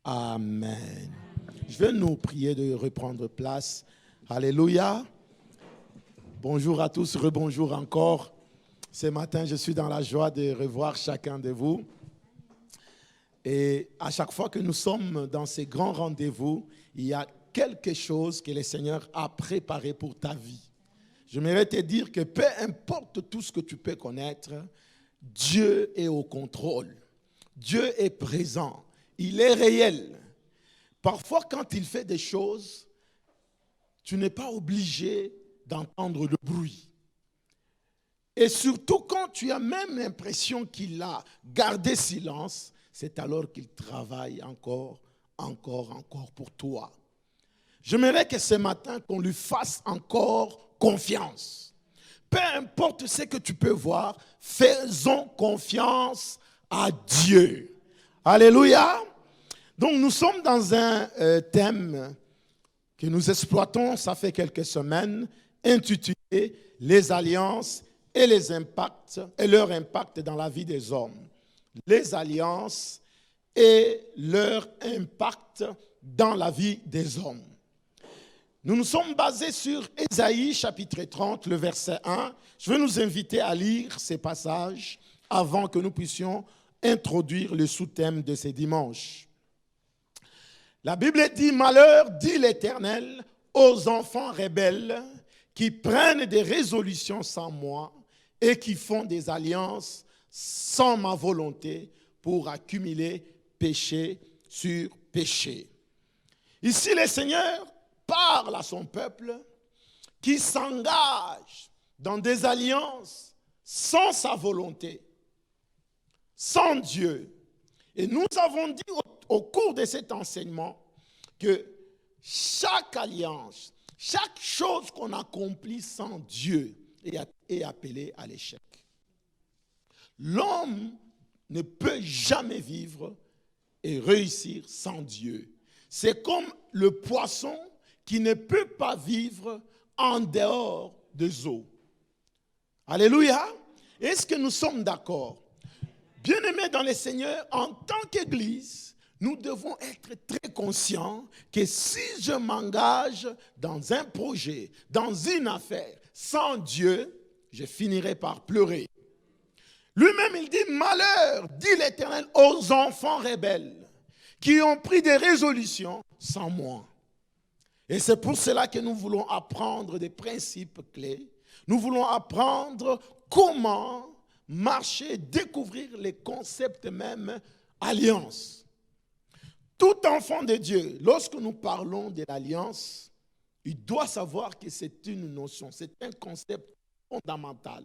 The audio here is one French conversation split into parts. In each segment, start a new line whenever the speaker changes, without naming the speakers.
Amen. Je vais nous prier de reprendre place. Alléluia. Bonjour à tous, rebonjour encore. Ce matin, je suis dans la joie de revoir chacun de vous. Et à chaque fois que nous sommes dans ces grands rendez-vous, il y a quelque chose que le Seigneur a préparé pour ta vie. J'aimerais te dire que peu importe tout ce que tu peux connaître, Dieu est au contrôle. Dieu est présent. Il est réel. Parfois, quand il fait des choses, tu n'es pas obligé d'entendre le bruit. Et surtout quand tu as même l'impression qu'il a gardé silence, c'est alors qu'il travaille encore pour toi. J'aimerais que ce matin, qu'on lui fasse encore confiance. Peu importe ce que tu peux voir, faisons confiance à Dieu. Alléluia. Donc nous sommes dans un thème que nous exploitons, ça fait quelques semaines, intitulé « Les alliances et les impacts et leur impact dans la vie des hommes ». Les alliances et leur impact dans la vie des hommes. Nous nous sommes basés sur Ésaïe chapitre 30, le verset 1. Je vais nous inviter à lire ces passages avant que nous puissions introduire le sous-thème de ces dimanches. La Bible dit « Malheur, dit l'Éternel, aux enfants rebelles qui prennent des résolutions sans moi et qui font des alliances sans ma volonté pour accumuler péché sur péché. » Ici, le Seigneur parle à son peuple qui s'engage dans des alliances sans sa volonté, sans Dieu. Et nous avons dit au cours de cet enseignement que chaque alliance, chaque chose qu'on accomplit sans Dieu est appelée à l'échec. L'homme ne peut jamais vivre et réussir sans Dieu. C'est comme le poisson qui ne peut pas vivre en dehors des eaux. Alléluia. Est-ce que nous sommes d'accord? Bien-aimés dans le Seigneur, en tant qu'Église, nous devons être très conscients que si je m'engage dans un projet, dans une affaire, sans Dieu, je finirai par pleurer. Lui-même, il dit « Malheur, dit l'Éternel, aux enfants rebelles qui ont pris des résolutions sans moi. » Et c'est pour cela que nous voulons apprendre des principes clés. Nous voulons apprendre comment marcher, découvrir les concepts même alliance. Tout enfant de Dieu, lorsque nous parlons de l'alliance, il doit savoir que c'est une notion, c'est un concept fondamental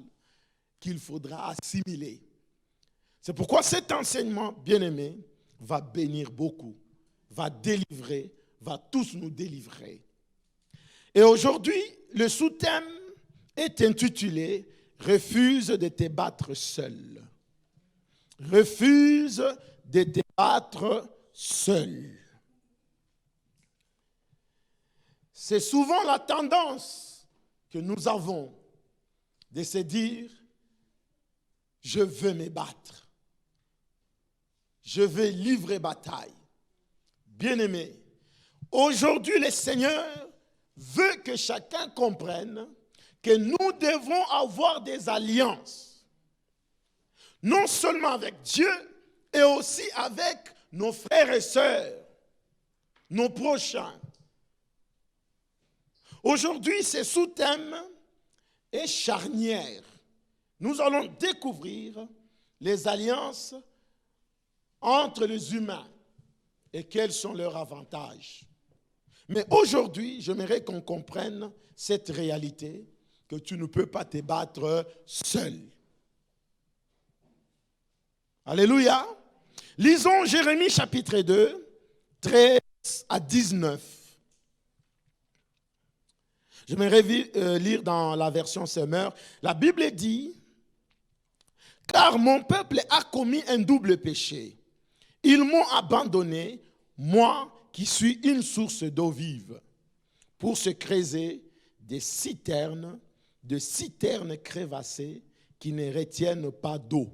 qu'il faudra assimiler. C'est pourquoi cet enseignement, bien-aimé, va bénir beaucoup, va délivrer, va tous nous délivrer. Et aujourd'hui, le sous-thème est intitulé « Refuse de te battre seul ». Refuse de te battre seul. C'est souvent la tendance que nous avons de se dire « Je veux me battre. Je vais livrer bataille. » Bien-aimé, aujourd'hui le Seigneur veut que chacun comprenne que nous devons avoir des alliances. Non seulement avec Dieu, et aussi avec nos frères et sœurs, nos prochains. Aujourd'hui, ce sous-thème est charnière. Nous allons découvrir les alliances entre les humains et quels sont leurs avantages. Mais aujourd'hui, j'aimerais qu'on comprenne cette réalité que tu ne peux pas te battre seul. Alléluia. Lisons Jérémie chapitre 2, 13 à 19. J'aimerais lire dans la version Semeur. La Bible dit « Car mon peuple a commis un double péché. Ils m'ont abandonné, moi qui suis une source d'eau vive, pour se creuser de citernes crévassées qui ne retiennent pas d'eau.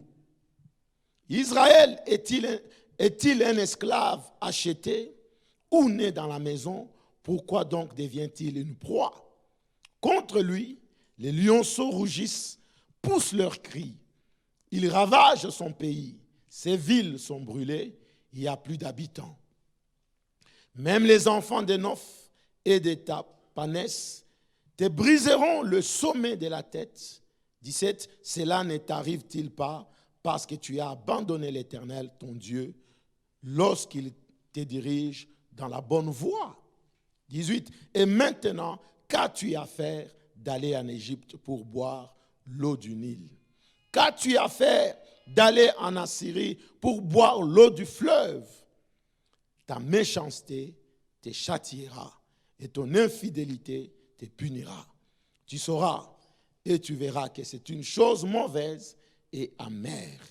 Israël est-il Est-il un esclave acheté ou né dans la maison? Pourquoi donc devient-il une proie? Contre lui, les lionceaux rougissent, poussent leurs cris. Ils ravagent son pays. Ses villes sont brûlées. Il n'y a plus d'habitants. Même les enfants de Noph et de Tapanès te briseront le sommet de la tête. 17. Cela ne t'arrive-t-il pas parce que tu as abandonné l'Éternel, ton Dieu, lorsqu'il te dirige dans la bonne voie? 18. Et maintenant, qu'as-tu à faire d'aller en Égypte pour boire l'eau du Nil? Qu'as-tu à faire d'aller en Assyrie pour boire l'eau du fleuve? Ta méchanceté te châtiera et ton infidélité te punira. Tu sauras et tu verras que c'est une chose mauvaise et amère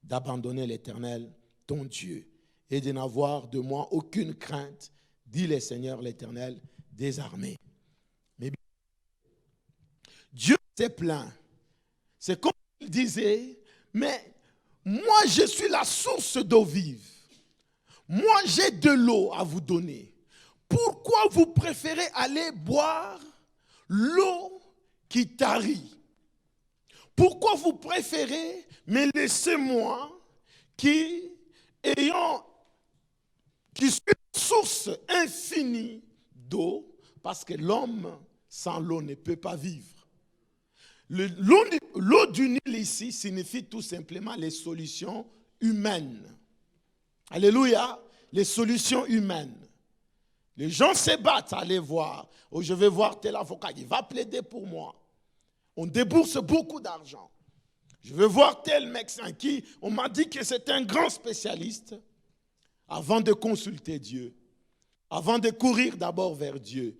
d'abandonner l'Éternel, ton Dieu, et de n'avoir de moi aucune crainte, dit le Seigneur l'Éternel des armées. Mais Dieu s'est plaint. C'est comme il disait, mais moi je suis la source d'eau vive. Moi j'ai de l'eau à vous donner. Pourquoi vous préférez aller boire l'eau qui tarit? Pourquoi vous préférez me laisser moi qui suis une source infinie d'eau, parce que l'homme sans l'eau ne peut pas vivre. L'eau du Nil ici signifie tout simplement les solutions humaines. Alléluia, les solutions humaines. Les gens se battent à aller voir. Oh, je vais voir tel avocat, il va plaider pour moi. On débourse beaucoup d'argent. Je vais voir tel médecin qui, on m'a dit que c'est un grand spécialiste. Avant de consulter Dieu, avant de courir d'abord vers Dieu.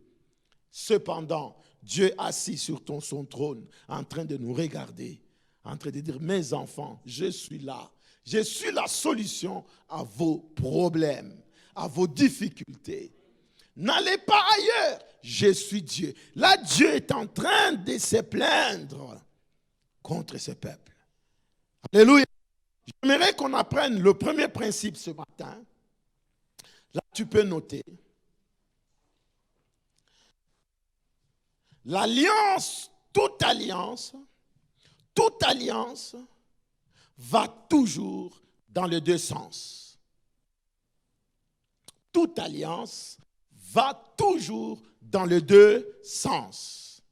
Cependant, Dieu assis sur son trône, en train de nous regarder, en train de dire, mes enfants, je suis là. Je suis la solution à vos problèmes, à vos difficultés. N'allez pas ailleurs, je suis Dieu. Là, Dieu est en train de se plaindre contre ce peuple. Alléluia. J'aimerais qu'on apprenne le premier principe ce matin. Là, tu peux noter. L'alliance, toute alliance va toujours dans les deux sens. Toute alliance va toujours dans les deux sens.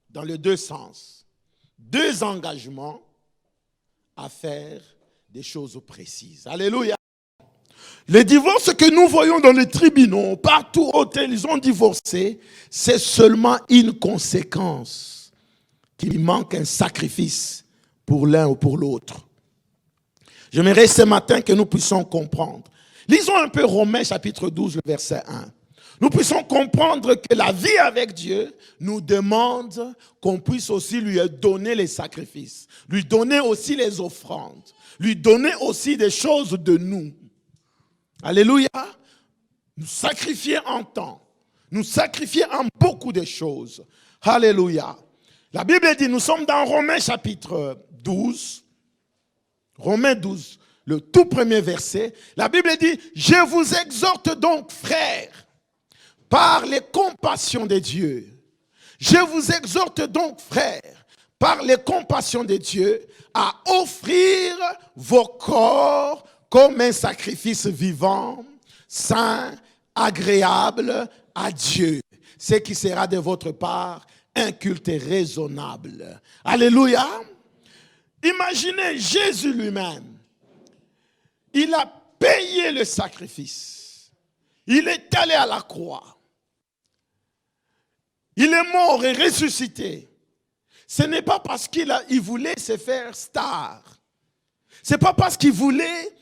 Dans les deux sens. Deux engagements à faire des choses précises. Alléluia. Les divorces que nous voyons dans les tribunaux, partout où ils ont divorcé, c'est seulement une conséquence qu'il manque un sacrifice pour l'un ou pour l'autre. J'aimerais ce matin que nous puissions comprendre. Lisons un peu Romains chapitre 12, le verset 1. Nous puissions comprendre que la vie avec Dieu nous demande qu'on puisse aussi lui donner les sacrifices, lui donner aussi les offrandes, lui donner aussi des choses de nous. Alléluia. Nous sacrifier en temps. Nous sacrifier en beaucoup de choses. Alléluia. La Bible dit, nous sommes dans Romains chapitre 12. Romains 12, le tout premier verset. La Bible dit, je vous exhorte donc, frères, par les compassions de Dieu. Je vous exhorte donc, frères, par les compassions de Dieu, à offrir vos corps comme un sacrifice vivant, saint, agréable à Dieu. Ce qui sera de votre part un culte raisonnable. Alléluia. Imaginez Jésus lui-même. Il a payé le sacrifice. Il est allé à la croix. Il est mort et ressuscité. Ce n'est pas parce qu'il voulait se faire star. Ce n'est pas parce qu'il voulait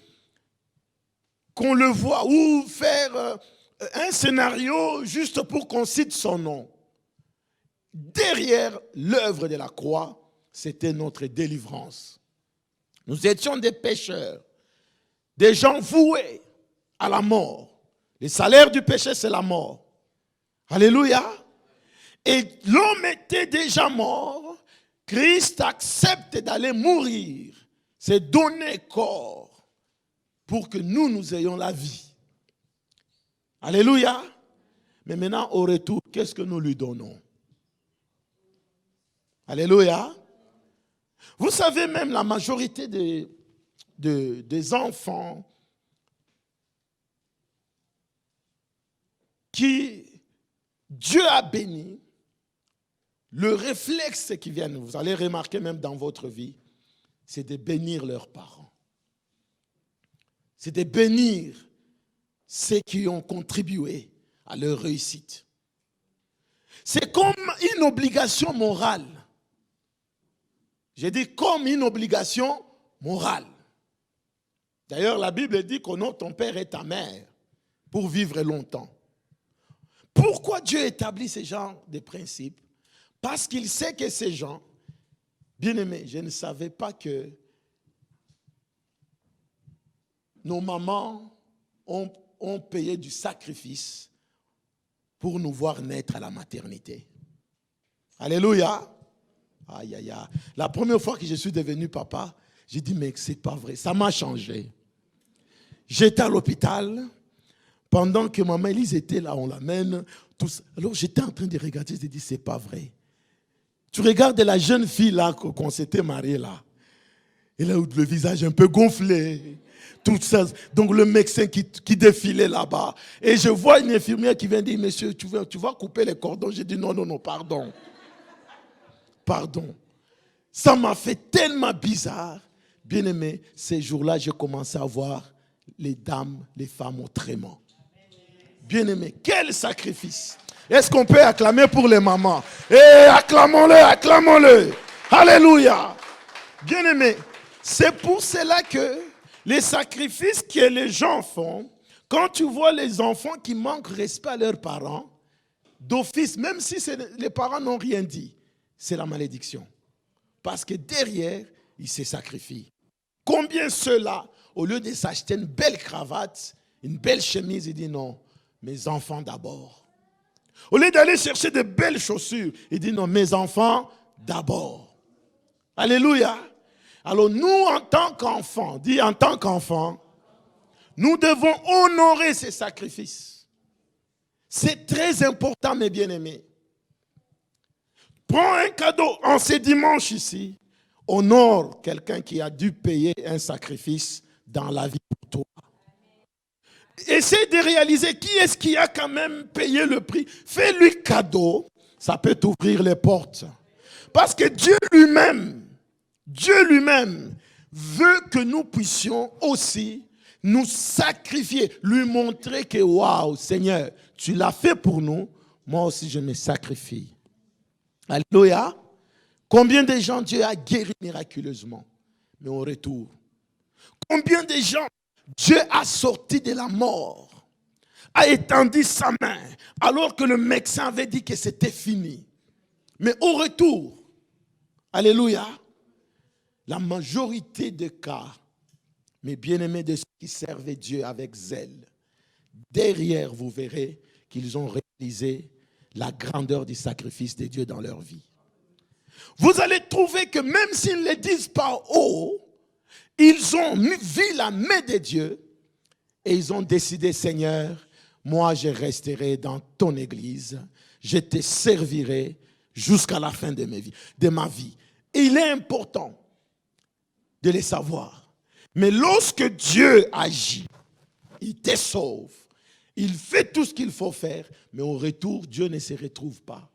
qu'on le voit ou faire un scénario juste pour qu'on cite son nom. Derrière l'œuvre de la croix, c'était notre délivrance. Nous étions des pécheurs, des gens voués à la mort. Le salaire du péché, c'est la mort. Alléluia. Et l'homme était déjà mort. Christ accepte d'aller mourir, c'est donner corps pour que nous ayons la vie. Alléluia. Mais maintenant, au retour, qu'est-ce que nous lui donnons? Alléluia. Vous savez, même la majorité des enfants qui Dieu a béni, le réflexe qui vient, vous allez remarquer même dans votre vie, c'est de bénir leurs parents. C'est de bénir ceux qui ont contribué à leur réussite. C'est comme une obligation morale. J'ai dit comme une obligation morale. D'ailleurs, la Bible dit qu'honore ton père et ta mère pour vivre longtemps. Pourquoi Dieu établit ce genre de principes? Parce qu'il sait que ces gens, bien aimés, je ne savais pas que nos mamans ont payé du sacrifice pour nous voir naître à la maternité. Alléluia. Aïe, aïe, aïe. La première fois que je suis devenu papa, j'ai dit, mais c'est pas vrai, ça m'a changé. J'étais à l'hôpital, pendant que maman Elise était là, on l'amène, tous. Alors j'étais en train de regarder, j'ai dit, c'est pas vrai. Tu regardes la jeune fille là, qu'on s'était mariée là, elle a le visage un peu gonflé. Tout ça. Donc le médecin qui défilait là-bas. Et je vois une infirmière qui vient dire, monsieur, tu vas couper les cordons. J'ai dit, non, pardon. Pardon. Ça m'a fait tellement bizarre. Bien aimé, ces jours-là, j'ai commencé à voir les dames, les femmes au trément. Bien aimé, quel sacrifice. Est-ce qu'on peut acclamer pour les mamans? Acclamons-le. Alléluia. Bien aimé, c'est pour cela que les sacrifices que les gens font, quand tu vois les enfants qui manquent respect à leurs parents, d'office, même si les parents n'ont rien dit, c'est la malédiction. Parce que derrière, ils se sacrifient. Combien ceux-là, au lieu de s'acheter une belle cravate, une belle chemise, ils disent non, mes enfants d'abord. Au lieu d'aller chercher de belles chaussures, ils disent non, mes enfants d'abord. Alléluia. Alors nous, en tant qu'enfants, dis en tant qu'enfants, nous devons honorer ces sacrifices. C'est très important, mes bien-aimés. Prends un cadeau en ce dimanche ici. Honore quelqu'un qui a dû payer un sacrifice dans la vie pour toi. Essaie de réaliser qui est-ce qui a quand même payé le prix. Fais-lui cadeau, ça peut t'ouvrir les portes. Parce que Dieu lui-même veut que nous puissions aussi nous sacrifier, lui montrer que waouh, Seigneur, tu l'as fait pour nous, moi aussi je me sacrifie. Alléluia. Combien de gens Dieu a guéri miraculeusement, mais au retour. Combien de gens Dieu a sorti de la mort, a étendu sa main, alors que le médecin avait dit que c'était fini. Mais au retour, alléluia, la majorité des cas, mes bien-aimés de ceux qui servaient Dieu avec zèle, derrière vous verrez qu'ils ont réalisé la grandeur du sacrifice de Dieu dans leur vie. Vous allez trouver que même s'ils ne le disent pas haut, ils ont vu la main de Dieu et ils ont décidé, Seigneur, moi je resterai dans ton église, je te servirai jusqu'à la fin de ma vie. Et il est important de les savoir. Mais lorsque Dieu agit, il te sauve, il fait tout ce qu'il faut faire, mais au retour, Dieu ne se retrouve pas.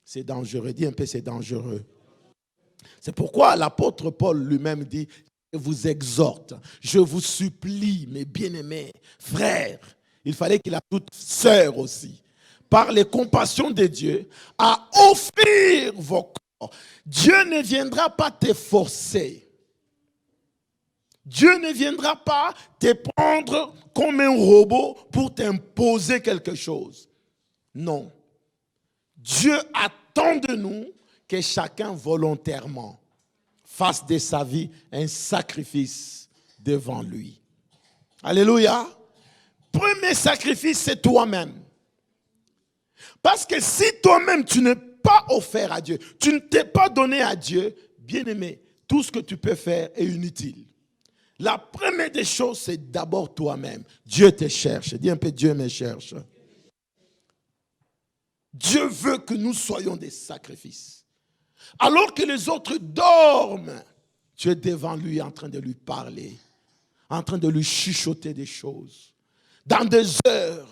C'est dangereux, dis un peu c'est dangereux. C'est pourquoi l'apôtre Paul lui-même dit, je vous exhorte, je vous supplie, mes bien-aimés, frères, il fallait qu'il ajoute sœurs aussi, par les compassions de Dieu, à offrir vos corps. Dieu ne viendra pas te forcer. Dieu ne viendra pas te prendre comme un robot pour t'imposer quelque chose. Non. Dieu attend de nous que chacun volontairement fasse de sa vie un sacrifice devant lui. Alléluia. Premier sacrifice, c'est toi-même. Parce que si toi-même tu n'es pas offert à Dieu, tu ne t'es pas donné à Dieu, bien-aimé, tout ce que tu peux faire est inutile. La première des choses, c'est d'abord toi-même. Dieu te cherche. Dis un peu, Dieu me cherche. Dieu veut que nous soyons des sacrifices. Alors que les autres dorment, tu es devant lui en train de lui parler, en train de lui chuchoter des choses. Dans des heures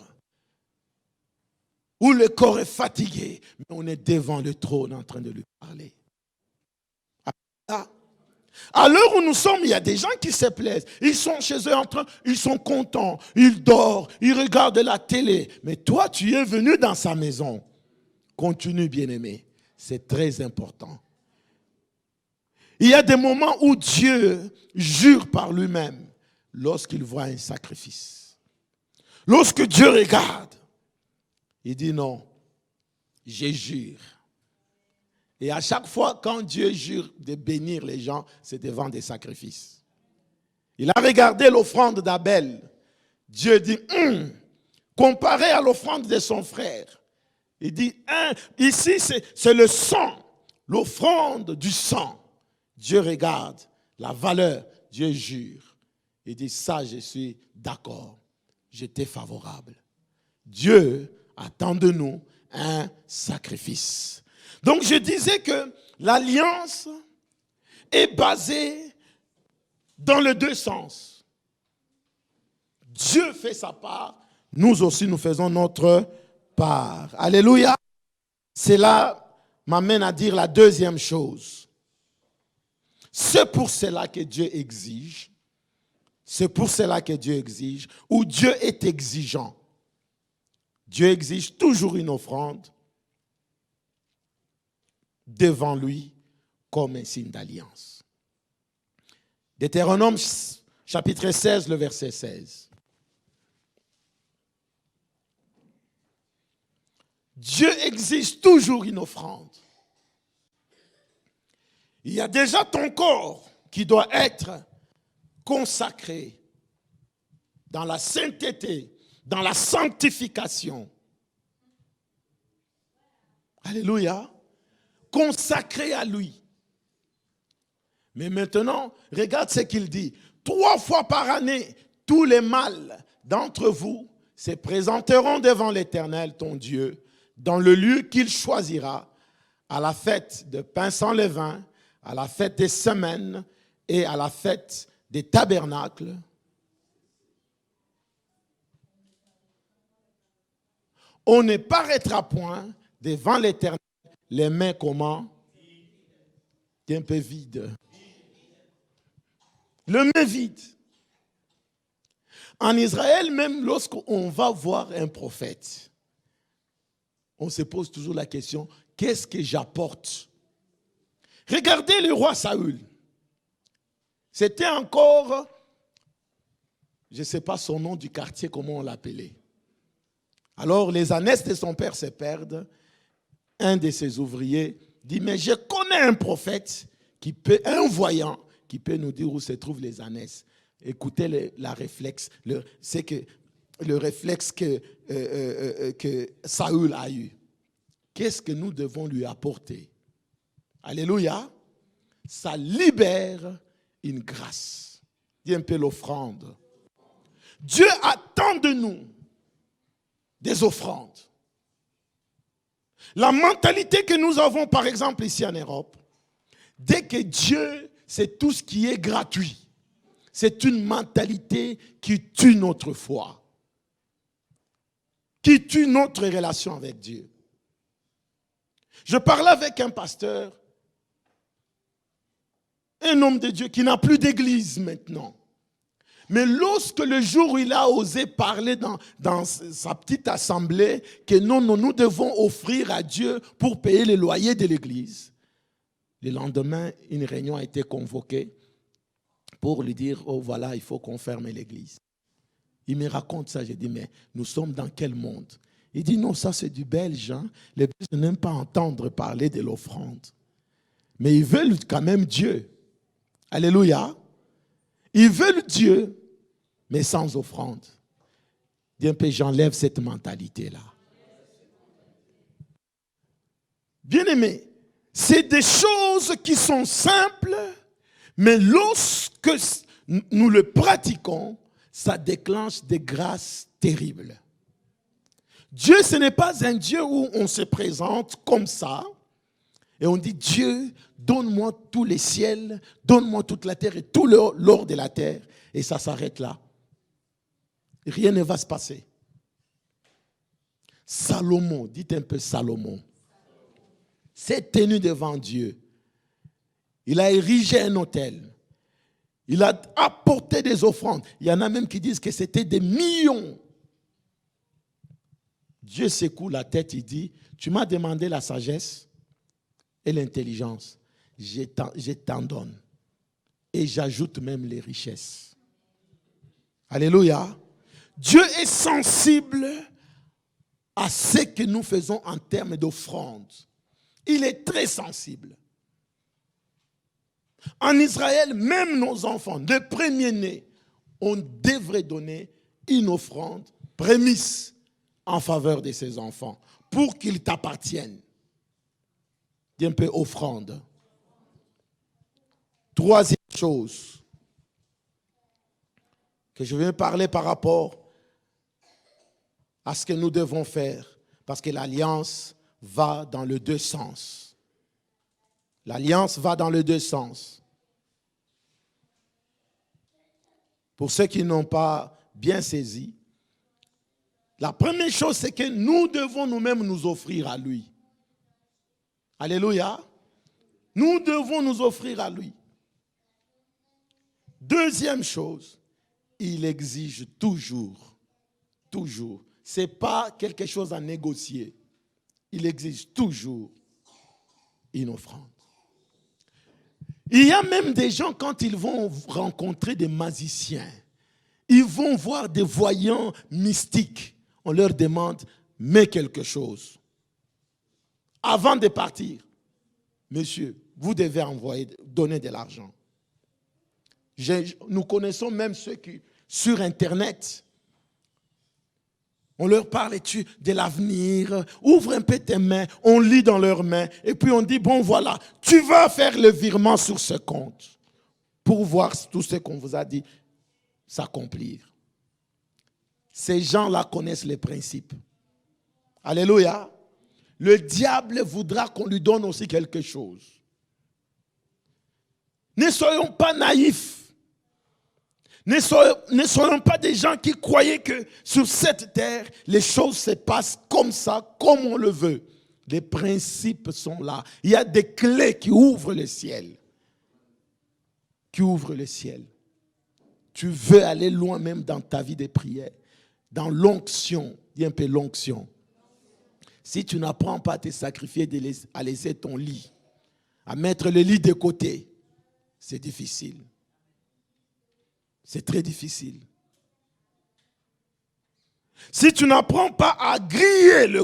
où le corps est fatigué, mais on est devant le trône en train de lui parler. À l'heure où nous sommes, il y a des gens qui se plaisent. Ils sont chez eux ils sont contents, ils dorment, ils regardent la télé. Mais toi, tu es venu dans sa maison. Continue, bien-aimé. C'est très important. Il y a des moments où Dieu jure par lui-même lorsqu'il voit un sacrifice. Lorsque Dieu regarde, il dit non, je jure. Et à chaque fois, quand Dieu jure de bénir les gens, c'est devant des sacrifices. Il a regardé l'offrande d'Abel. Dieu dit, comparé à l'offrande de son frère. Il dit, ici c'est le sang, l'offrande du sang. Dieu regarde la valeur, Dieu jure. Il dit, ça je suis d'accord, j'étais favorable. Dieu attend de nous un sacrifice. Donc je disais que l'alliance est basée dans les deux sens. Dieu fait sa part, nous aussi nous faisons notre part. Alléluia. Cela m'amène à dire la deuxième chose. C'est pour cela que Dieu exige. C'est pour cela que Dieu exige, ou Dieu est exigeant. Dieu exige toujours une offrande devant lui comme un signe d'alliance. Deutéronome chapitre 16, le verset 16. Dieu exige toujours une offrande. Il y a déjà ton corps qui doit être consacré dans la sainteté, dans la sanctification. Alléluia. Consacré à lui. Mais maintenant, regarde ce qu'il dit. 3 fois par année, tous les mâles d'entre vous se présenteront devant l'Éternel, ton Dieu, dans le lieu qu'il choisira, à la fête de pain sans levain, à la fête des semaines et à la fête des tabernacles. On ne paraîtra point devant l'Éternel les mains comment? Un peu vides. Les mains vides. En Israël, même lorsqu'on va voir un prophète, on se pose toujours la question, qu'est-ce que j'apporte? Regardez le roi Saül. C'était encore, je ne sais pas son nom du quartier, comment on l'appelait. Alors les ânesses de son père se perdent. Un de ses ouvriers dit, mais je connais un prophète, un voyant, qui peut nous dire où se trouvent les ânesses. Écoutez le réflexe que Saül a eu. Qu'est-ce que nous devons lui apporter? Alléluia. Ça libère une grâce. Dis un peu l'offrande. Dieu attend de nous des offrandes. La mentalité que nous avons, par exemple, ici en Europe, dès que Dieu, c'est tout ce qui est gratuit. C'est une mentalité qui tue notre foi, qui tue notre relation avec Dieu. Je parlais avec un pasteur, un homme de Dieu qui n'a plus d'église maintenant. Mais lorsque le jour où il a osé parler dans sa petite assemblée que nous devons offrir à Dieu pour payer les loyers de l'église, le lendemain, une réunion a été convoquée pour lui dire, oh voilà, il faut qu'on ferme l'église. Il me raconte ça, j'ai dit, mais nous sommes dans quel monde? Il dit, non, ça c'est du belge. Hein? Les Belges n'aiment pas entendre parler de l'offrande. Mais ils veulent quand même Dieu. Alléluia. Ils veulent Dieu, mais sans offrande. Dis un peu, j'enlève cette mentalité-là. Bien-aimé, c'est des choses qui sont simples, mais lorsque nous le pratiquons, ça déclenche des grâces terribles. Dieu, ce n'est pas un Dieu où on se présente comme ça et on dit, Dieu, donne-moi tous les ciels, donne-moi toute la terre et tout l'or de la terre. Et ça s'arrête là. Rien ne va se passer. Salomon, dites un peu Salomon, s'est tenu devant Dieu. Il a érigé un autel. Il a apporté des offrandes. Il y en a même qui disent que c'était des millions. Dieu secoue la tête, il dit, tu m'as demandé la sagesse et l'intelligence. Je t'en donne. Et j'ajoute même les richesses. Alléluia. Dieu est sensible à ce que nous faisons en termes d'offrande. Il est très sensible. En Israël, même nos enfants, les premiers-nés, on devrait donner une offrande prémisse en faveur de ces enfants pour qu'ils t'appartiennent. Dis un peu offrande. Troisième chose que je viens parler par rapport à ce que nous devons faire, parce que l'alliance va dans les deux sens. L'alliance va dans les deux sens. Pour ceux qui n'ont pas bien saisi, la première chose, c'est que nous devons nous-mêmes nous offrir à lui. Alléluia. Nous devons nous offrir à lui. Deuxième chose, il exige toujours. Ce n'est pas quelque chose à négocier. Il exige toujours une offrande. Il y a même des gens, quand ils vont rencontrer des magiciens, ils vont voir des voyants mystiques. On leur demande, mets quelque chose. Avant de partir, monsieur, vous devez donner de l'argent. Nous connaissons même ceux qui, sur Internet, on leur parle de l'avenir, ouvre un peu tes mains, on lit dans leurs mains, et puis on dit, bon voilà, tu vas faire le virement sur ce compte pour voir tout ce qu'on vous a dit s'accomplir. Ces gens-là connaissent les principes. Alléluia. Le diable voudra qu'on lui donne aussi quelque chose. Ne soyons pas naïfs. Ne soyons pas des gens qui croyaient que sur cette terre, les choses se passent comme ça, comme on le veut. Les principes sont là. Il y a des clés qui ouvrent le ciel. Qui ouvrent le ciel. Tu veux aller loin même dans ta vie de prière. Dans l'onction. Dis un peu l'onction. Si tu n'apprends pas à te sacrifier, à laisser ton lit, à mettre le lit de côté, c'est difficile. C'est très difficile. Si tu n'apprends pas à griller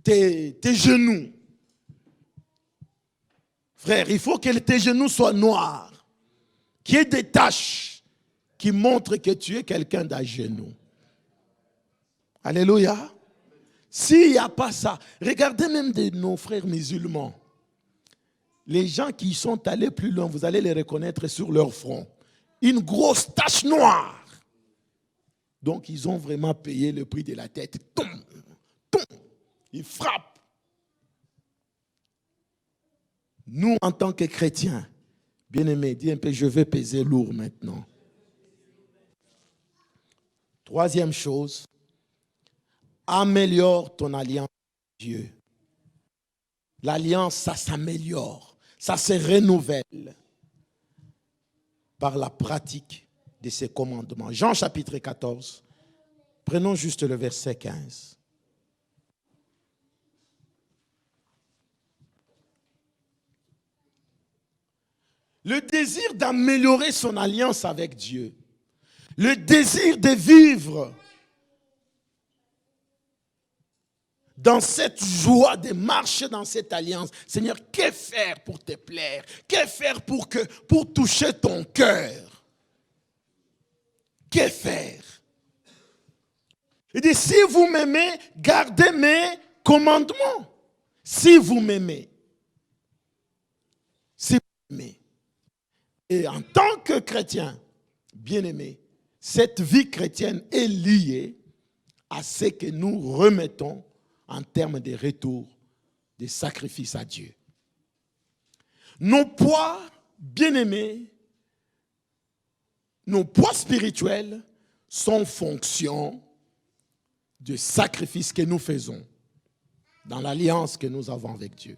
tes genoux, frère, il faut que tes genoux soient noirs, qu'il y ait des taches qui montrent que tu es quelqu'un d'à genoux. Alléluia. S'il n'y a pas ça, regardez même de nos frères musulmans. Les gens qui sont allés plus loin, vous allez les reconnaître sur leur front. Une grosse tache noire. Donc, ils ont vraiment payé le prix de la tête. Tom, tom, ils frappent. Nous, en tant que chrétiens, bien-aimés, dis un peu, je vais peser lourd maintenant. Troisième chose, améliore ton alliance avec Dieu. L'alliance, ça s'améliore, ça se renouvelle par la pratique de ses commandements. Jean chapitre 14, prenons juste le verset 15. Le désir d'améliorer son alliance avec Dieu, le désir de vivre dans cette joie, de marcher dans cette alliance. Seigneur, que faire pour te plaire? Que faire pour toucher ton cœur? Que faire? Il dit, si vous m'aimez, gardez mes commandements. Si vous m'aimez. Si vous m'aimez. Et en tant que chrétien, bien-aimés, cette vie chrétienne est liée à ce que nous remettons en termes de retour, de sacrifice à Dieu. Nos poids, bien-aimés, nos poids spirituels sont fonction du sacrifice que nous faisons dans l'alliance que nous avons avec Dieu.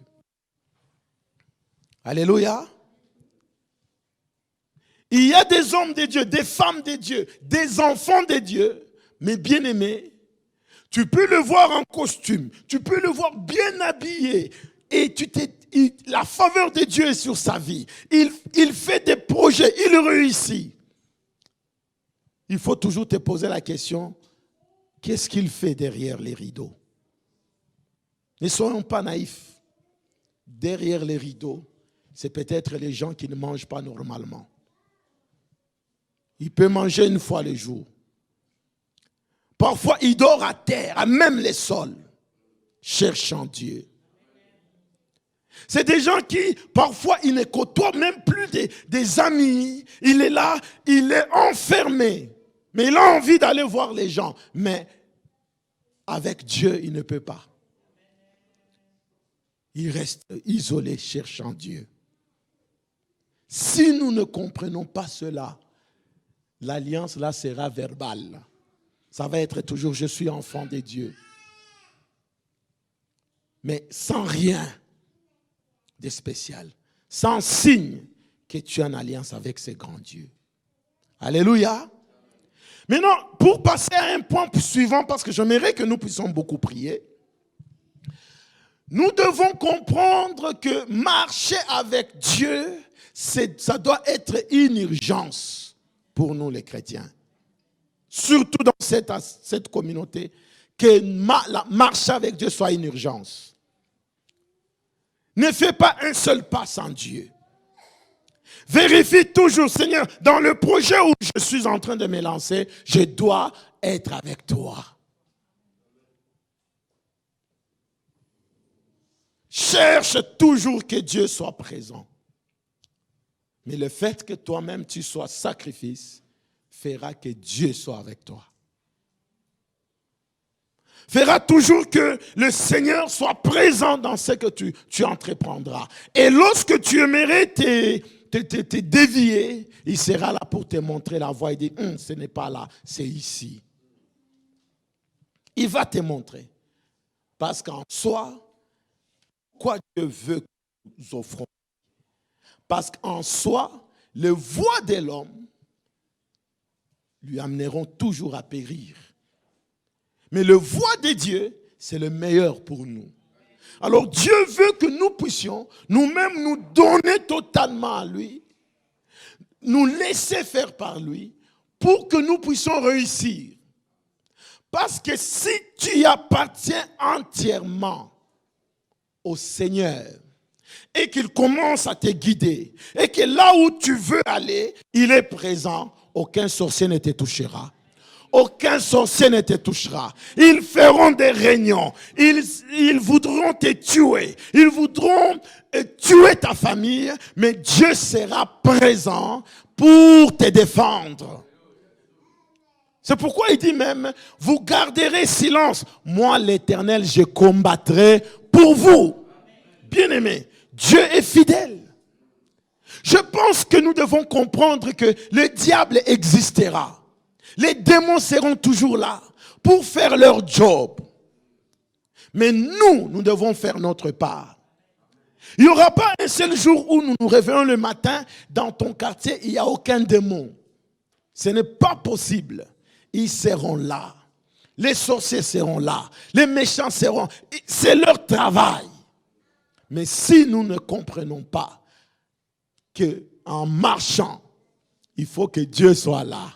Alléluia. Il y a des hommes de Dieu, des femmes de Dieu, des enfants de Dieu, mais bien-aimés, tu peux le voir en costume, tu peux le voir bien habillé, et la faveur de Dieu est sur sa vie. Il fait des projets, il réussit. Il faut toujours te poser la question, qu'est-ce qu'il fait derrière les rideaux? Ne soyons pas naïfs. Derrière les rideaux, c'est peut-être les gens qui ne mangent pas normalement. Il peut manger une fois le jour. Parfois, il dort à terre, à même les sols, cherchant Dieu. C'est des gens qui, parfois, ils ne côtoient même plus des amis. Il est là, il est enfermé. Mais il a envie d'aller voir les gens. Mais avec Dieu, il ne peut pas. Il reste isolé, cherchant Dieu. Si nous ne comprenons pas cela, l'alliance là sera verbale. Ça va être toujours, je suis enfant de Dieu. Mais sans rien de spécial. Sans signe que tu es en alliance avec ce grand Dieu. Alléluia. Maintenant, pour passer à un point suivant, parce que j'aimerais que nous puissions beaucoup prier, nous devons comprendre que marcher avec Dieu, ça doit être une urgence pour nous les chrétiens. Surtout dans cette communauté, que marcher avec Dieu soit une urgence. Ne fais pas un seul pas sans Dieu. Vérifie toujours, Seigneur, dans le projet où je suis en train de me lancer, je dois être avec toi. Cherche toujours que Dieu soit présent. Mais le fait que toi-même tu sois sacrifice fera que Dieu soit avec toi. Fera toujours que le Seigneur soit présent dans ce que tu entreprendras. Et lorsque tu aimerais te dévier, il sera là pour te montrer la voie et dire, ce n'est pas là, c'est ici. Il va te montrer. Parce qu'en soi, quoi Dieu veut que nous offrons. Parce qu'en soi, les voies de l'homme lui amèneront toujours à périr. Mais le voie de Dieu, c'est le meilleur pour nous. Alors Dieu veut que nous puissions nous-mêmes nous donner totalement à lui, nous laisser faire par lui, pour que nous puissions réussir. Parce que si tu appartiens entièrement au Seigneur, et qu'il commence à te guider, et que là où tu veux aller, il est présent, aucun sorcier ne te touchera. Aucun sorcier ne te touchera. Ils feront des réunions. Ils voudront te tuer. Ils voudront tuer ta famille, mais Dieu sera présent pour te défendre. C'est pourquoi il dit même, vous garderez silence. Moi, l'Éternel, je combattrai pour vous. Bien-aimés, Dieu est fidèle. Je pense que nous devons comprendre que le diable existera. Les démons seront toujours là pour faire leur job. Mais nous devons faire notre part. Il n'y aura pas un seul jour où nous nous réveillons le matin, dans ton quartier, il n'y a aucun démon. Ce n'est pas possible. Ils seront là. Les sorciers seront là. Les méchants seront. C'est leur travail. Mais si nous ne comprenons pas qu'en marchant, il faut que Dieu soit là.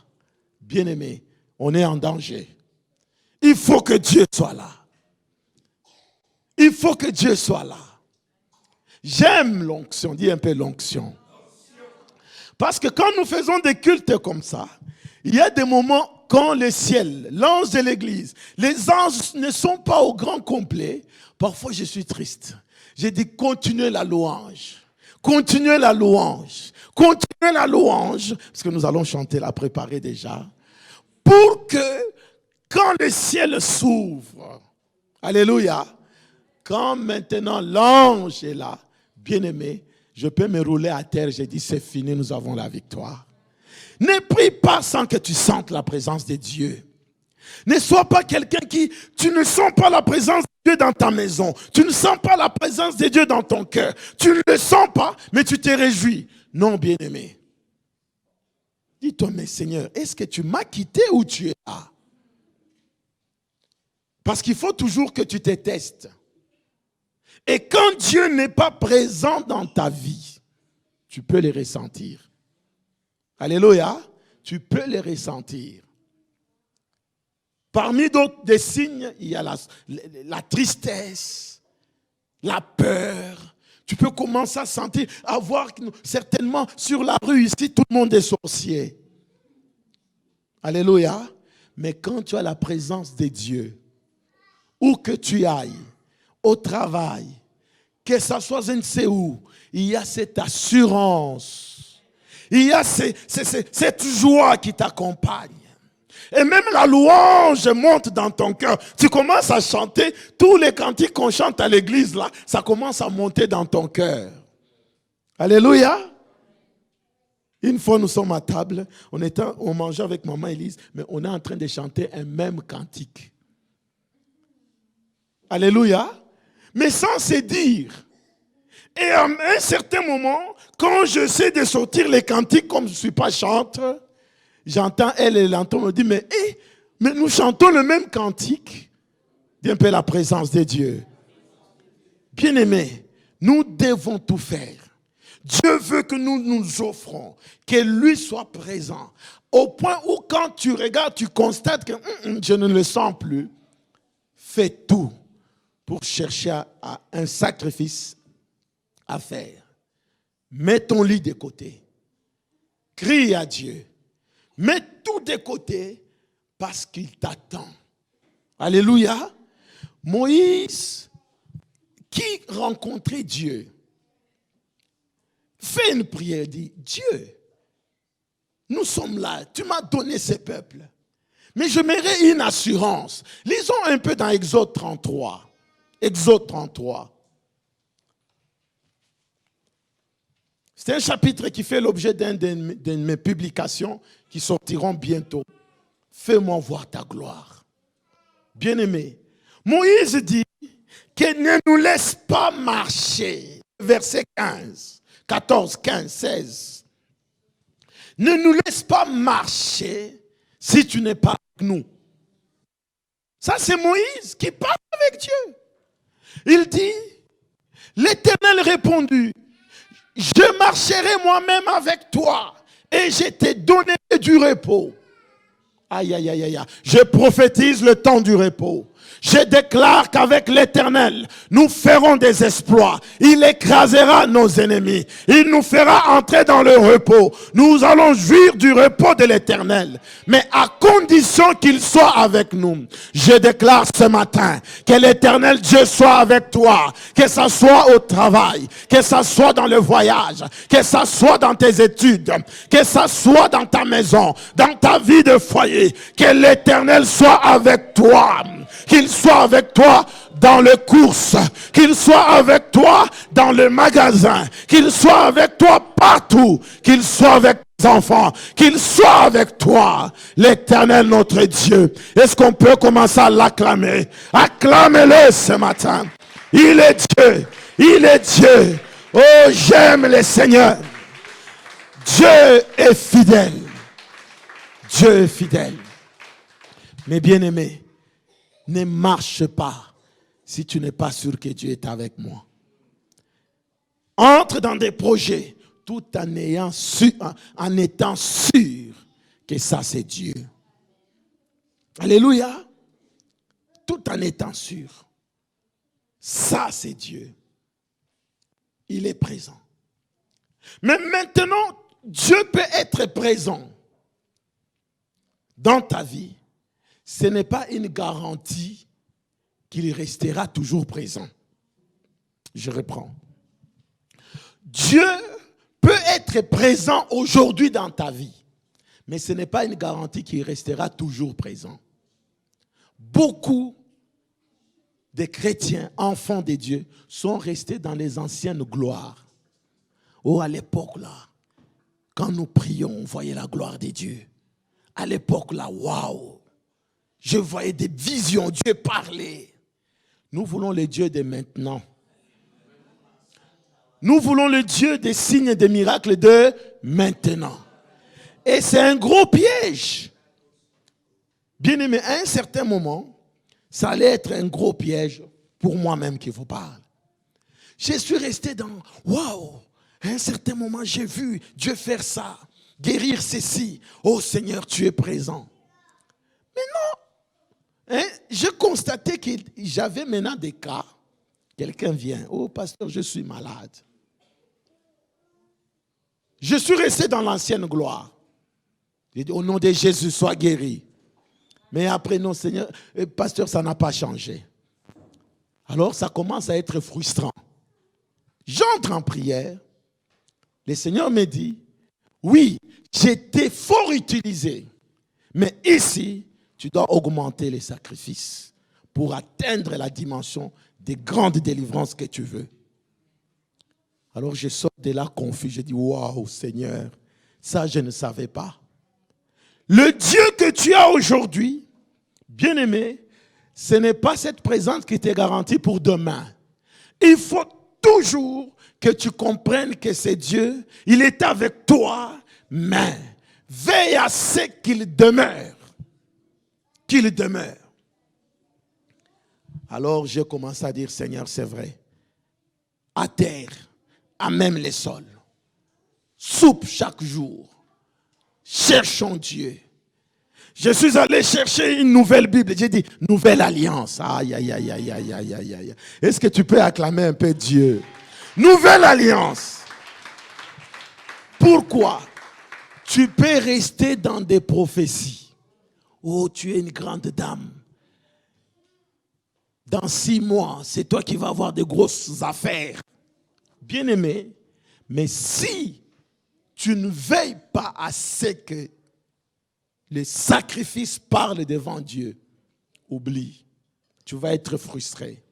Bien-aimés, on est en danger. Il faut que Dieu soit là. Il faut que Dieu soit là. J'aime l'onction, dis un peu l'onction. Parce que quand nous faisons des cultes comme ça, il y a des moments quand le ciel, l'ange de l'église, les anges ne sont pas au grand complet. Parfois je suis triste. J'ai dit continuez la louange. Continuez la louange. Continuez la louange, parce que nous allons chanter, la préparer déjà, pour que quand le ciel s'ouvre, alléluia, quand maintenant l'ange est là, bien-aimé, je peux me rouler à terre, j'ai dit c'est fini, nous avons la victoire. Ne prie pas sans que tu sentes la présence de Dieu. Ne sois pas quelqu'un tu ne sens pas la présence de Dieu dans ta maison. Tu ne sens pas la présence de Dieu dans ton cœur. Tu ne le sens pas, mais tu te réjouis. Non, bien-aimé. Dis-toi, mais Seigneur, est-ce que tu m'as quitté ou tu es là? Parce qu'il faut toujours que tu te testes. Et quand Dieu n'est pas présent dans ta vie, tu peux les ressentir. Alléluia. Tu peux les ressentir. Parmi d'autres des signes, il y a la tristesse, la peur. Tu peux commencer à sentir, à voir certainement sur la rue ici, tout le monde est sorcier. Alléluia. Mais quand tu as la présence de Dieu, où que tu ailles, au travail, que ce soit je ne sais où, il y a cette assurance. Il y a cette joie qui t'accompagne. Et même la louange monte dans ton cœur. Tu commences à chanter. Tous les cantiques qu'on chante à l'église, là, ça commence à monter dans ton cœur. Alléluia. Une fois, nous sommes à table. On mangeait avec maman Élise, mais on est en train de chanter un même cantique. Alléluia. Mais sans se dire. Et à un certain moment, quand je sais de sortir les cantiques comme je ne suis pas chanteur, j'entends elle l'entend me dit, mais nous chantons le même cantique. Dis un peu la présence de Dieu. Bien-aimés, nous devons tout faire. Dieu veut que nous nous offrons, que lui soit présent. Au point où quand tu regardes, tu constates que je ne le sens plus. Fais tout pour chercher à un sacrifice à faire. Mets ton lit de côté. Crie à Dieu. Mets tout de côté parce qu'il t'attend. Alléluia. Moïse, qui rencontrait Dieu, fait une prière, dit, Dieu, nous sommes là, tu m'as donné ce peuple, mais je mérite une assurance. Lisons un peu dans Exode 33. Exode 33. C'est un chapitre qui fait l'objet d'une de mes publications qui sortiront bientôt. Fais-moi voir ta gloire. Bien-aimé, Moïse dit que ne nous laisse pas marcher. Verset 15, 14, 15, 16. Ne nous laisse pas marcher si tu n'es pas avec nous. Ça, c'est Moïse qui parle avec Dieu. Il dit, l'Éternel répondit, je marcherai moi-même avec toi et je t'ai donné du repos. Aïe, aïe, aïe, aïe. Je prophétise le temps du repos. Je déclare qu'avec l'Éternel, nous ferons des exploits. Il écrasera nos ennemis. Il nous fera entrer dans le repos. Nous allons jouir du repos de l'Éternel. Mais à condition qu'il soit avec nous. Je déclare ce matin que l'Éternel Dieu soit avec toi. Que ça soit au travail. Que ça soit dans le voyage. Que ça soit dans tes études. Que ça soit dans ta maison. Dans ta vie de foyer. Que l'Éternel soit avec toi. Qu'il soit avec toi dans les courses, qu'il soit avec toi dans le magasin, qu'il soit avec toi partout, qu'il soit avec tes enfants, qu'il soit avec toi, l'Éternel notre Dieu. Est-ce qu'on peut commencer à l'acclamer? Acclamez-le ce matin. Il est Dieu, il est Dieu. Oh, j'aime le Seigneur. Dieu est fidèle. Dieu est fidèle. Mais bien-aimés, ne marche pas si tu n'es pas sûr que Dieu est avec moi. Entre dans des projets tout en étant sûr que ça c'est Dieu. Alléluia. Tout en étant sûr. Ça c'est Dieu. Il est présent. Mais maintenant, Dieu peut être présent dans ta vie. Ce n'est pas une garantie qu'il restera toujours présent. Je reprends. Dieu peut être être présent aujourd'hui dans ta vie. Mais ce n'est pas une garantie qu'il restera toujours présent. Beaucoup de chrétiens, enfants de Dieu, sont restés dans les anciennes gloires. Oh, à l'époque là, quand nous prions, on voyait la gloire de Dieu. À l'époque là, waouh, je voyais des visions, Dieu parlait. Nous voulons le Dieu de maintenant. Nous voulons le Dieu des signes et des miracles de maintenant. Et c'est un gros piège. Bien aimé, à un certain moment, ça allait être un gros piège pour moi-même qui vous parle. Je suis resté dans, waouh, à un certain moment, j'ai vu Dieu faire ça, guérir ceci. Oh Seigneur, tu es présent. Mais non, hein, j'ai constaté que j'avais maintenant des cas. Quelqu'un vient, oh pasteur, je suis malade. Je suis resté dans l'ancienne gloire. J'ai dit, au nom de Jésus, sois guéri. Mais après, non, Seigneur, pasteur, ça n'a pas changé. Alors, ça commence à être frustrant. J'entre en prière. Le Seigneur me dit, oui, j'étais fort utilisé. Mais ici, tu dois augmenter les sacrifices pour atteindre la dimension des grandes délivrances que tu veux. Alors, je sors de là confus. Je dis, waouh, Seigneur, ça, je ne savais pas. Le Dieu que tu as aujourd'hui, bien-aimé, ce n'est pas cette présence qui t'est garantie pour demain. Il faut toujours que tu comprennes que c'est Dieu, il est avec toi, mais veille à ce qu'il demeure. Qu'il demeure. Alors j'ai commencé à dire, Seigneur, c'est vrai. À terre, à même les sols. Soupe chaque jour. Cherchons Dieu. Je suis allé chercher une nouvelle Bible. J'ai dit, nouvelle alliance. Aïe, aïe, aïe, aïe, aïe, aïe, aïe, aïe. Est-ce que tu peux acclamer un peu Dieu? Nouvelle alliance. Pourquoi? Tu peux rester dans des prophéties. Oh, tu es une grande dame. Dans 6 mois, c'est toi qui vas avoir de grosses affaires. Bien-aimé, mais si tu ne veilles pas à ce que les sacrifices parlent devant Dieu, oublie, tu vas être frustré.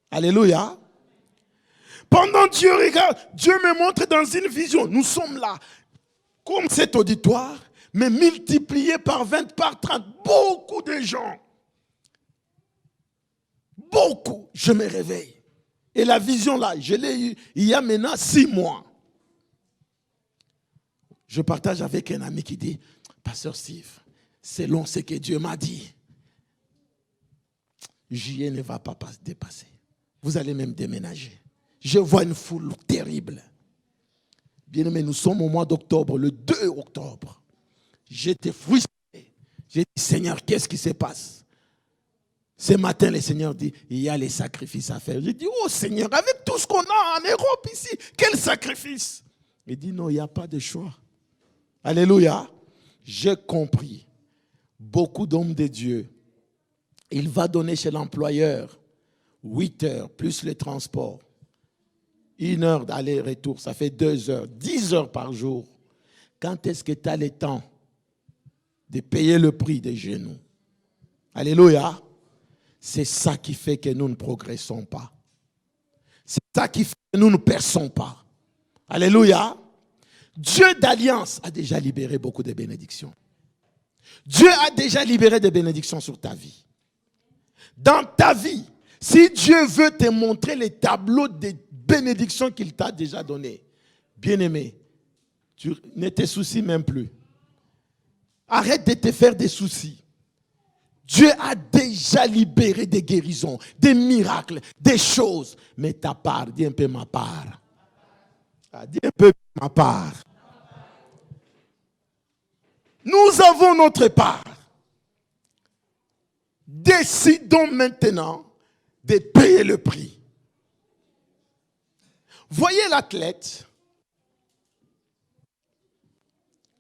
Alléluia. Pendant Dieu regarde, Dieu me montre dans une vision, nous sommes là, comme cet auditoire, mais multiplié par 20, par 30, beaucoup de gens. Beaucoup, je me réveille. Et la vision là, je l'ai eue il y a maintenant 6 mois. Je partage avec un ami qui dit, Pasteur Steve, selon ce que Dieu m'a dit, juillet ne va pas dépasser. Vous allez même déménager. Je vois une foule terrible. Bien aimé, nous sommes au mois d'octobre, le 2 octobre. J'étais frustré. J'ai dit, Seigneur, qu'est-ce qui se passe? Ce matin, le Seigneur dit, il y a les sacrifices à faire. J'ai dit, oh Seigneur, avec tout ce qu'on a en Europe ici, quel sacrifice? Il dit, non, il n'y a pas de choix. Alléluia. J'ai compris. Beaucoup d'hommes de Dieu, il va donner chez l'employeur 8 heures plus le transport. 1 heure d'aller-retour, ça fait 2 heures, 10 heures par jour. Quand est-ce que tu as le temps de payer le prix des genoux? Alléluia. C'est ça qui fait que nous ne progressons pas. C'est ça qui fait que nous ne perçons pas. Alléluia. Dieu d'alliance a déjà libéré beaucoup de bénédictions. Dieu a déjà libéré des bénédictions sur ta vie. Dans ta vie, si Dieu veut te montrer les tableaux des bénédictions qu'il t'a déjà données, bien-aimé, tu ne te soucies même plus. Arrête de te faire des soucis. Dieu a déjà libéré des guérisons, des miracles, des choses. Mais ta part, dis un peu ma part. Dis un peu ma part. Nous avons notre part. Décidons maintenant de payer le prix. Voyez l'athlète.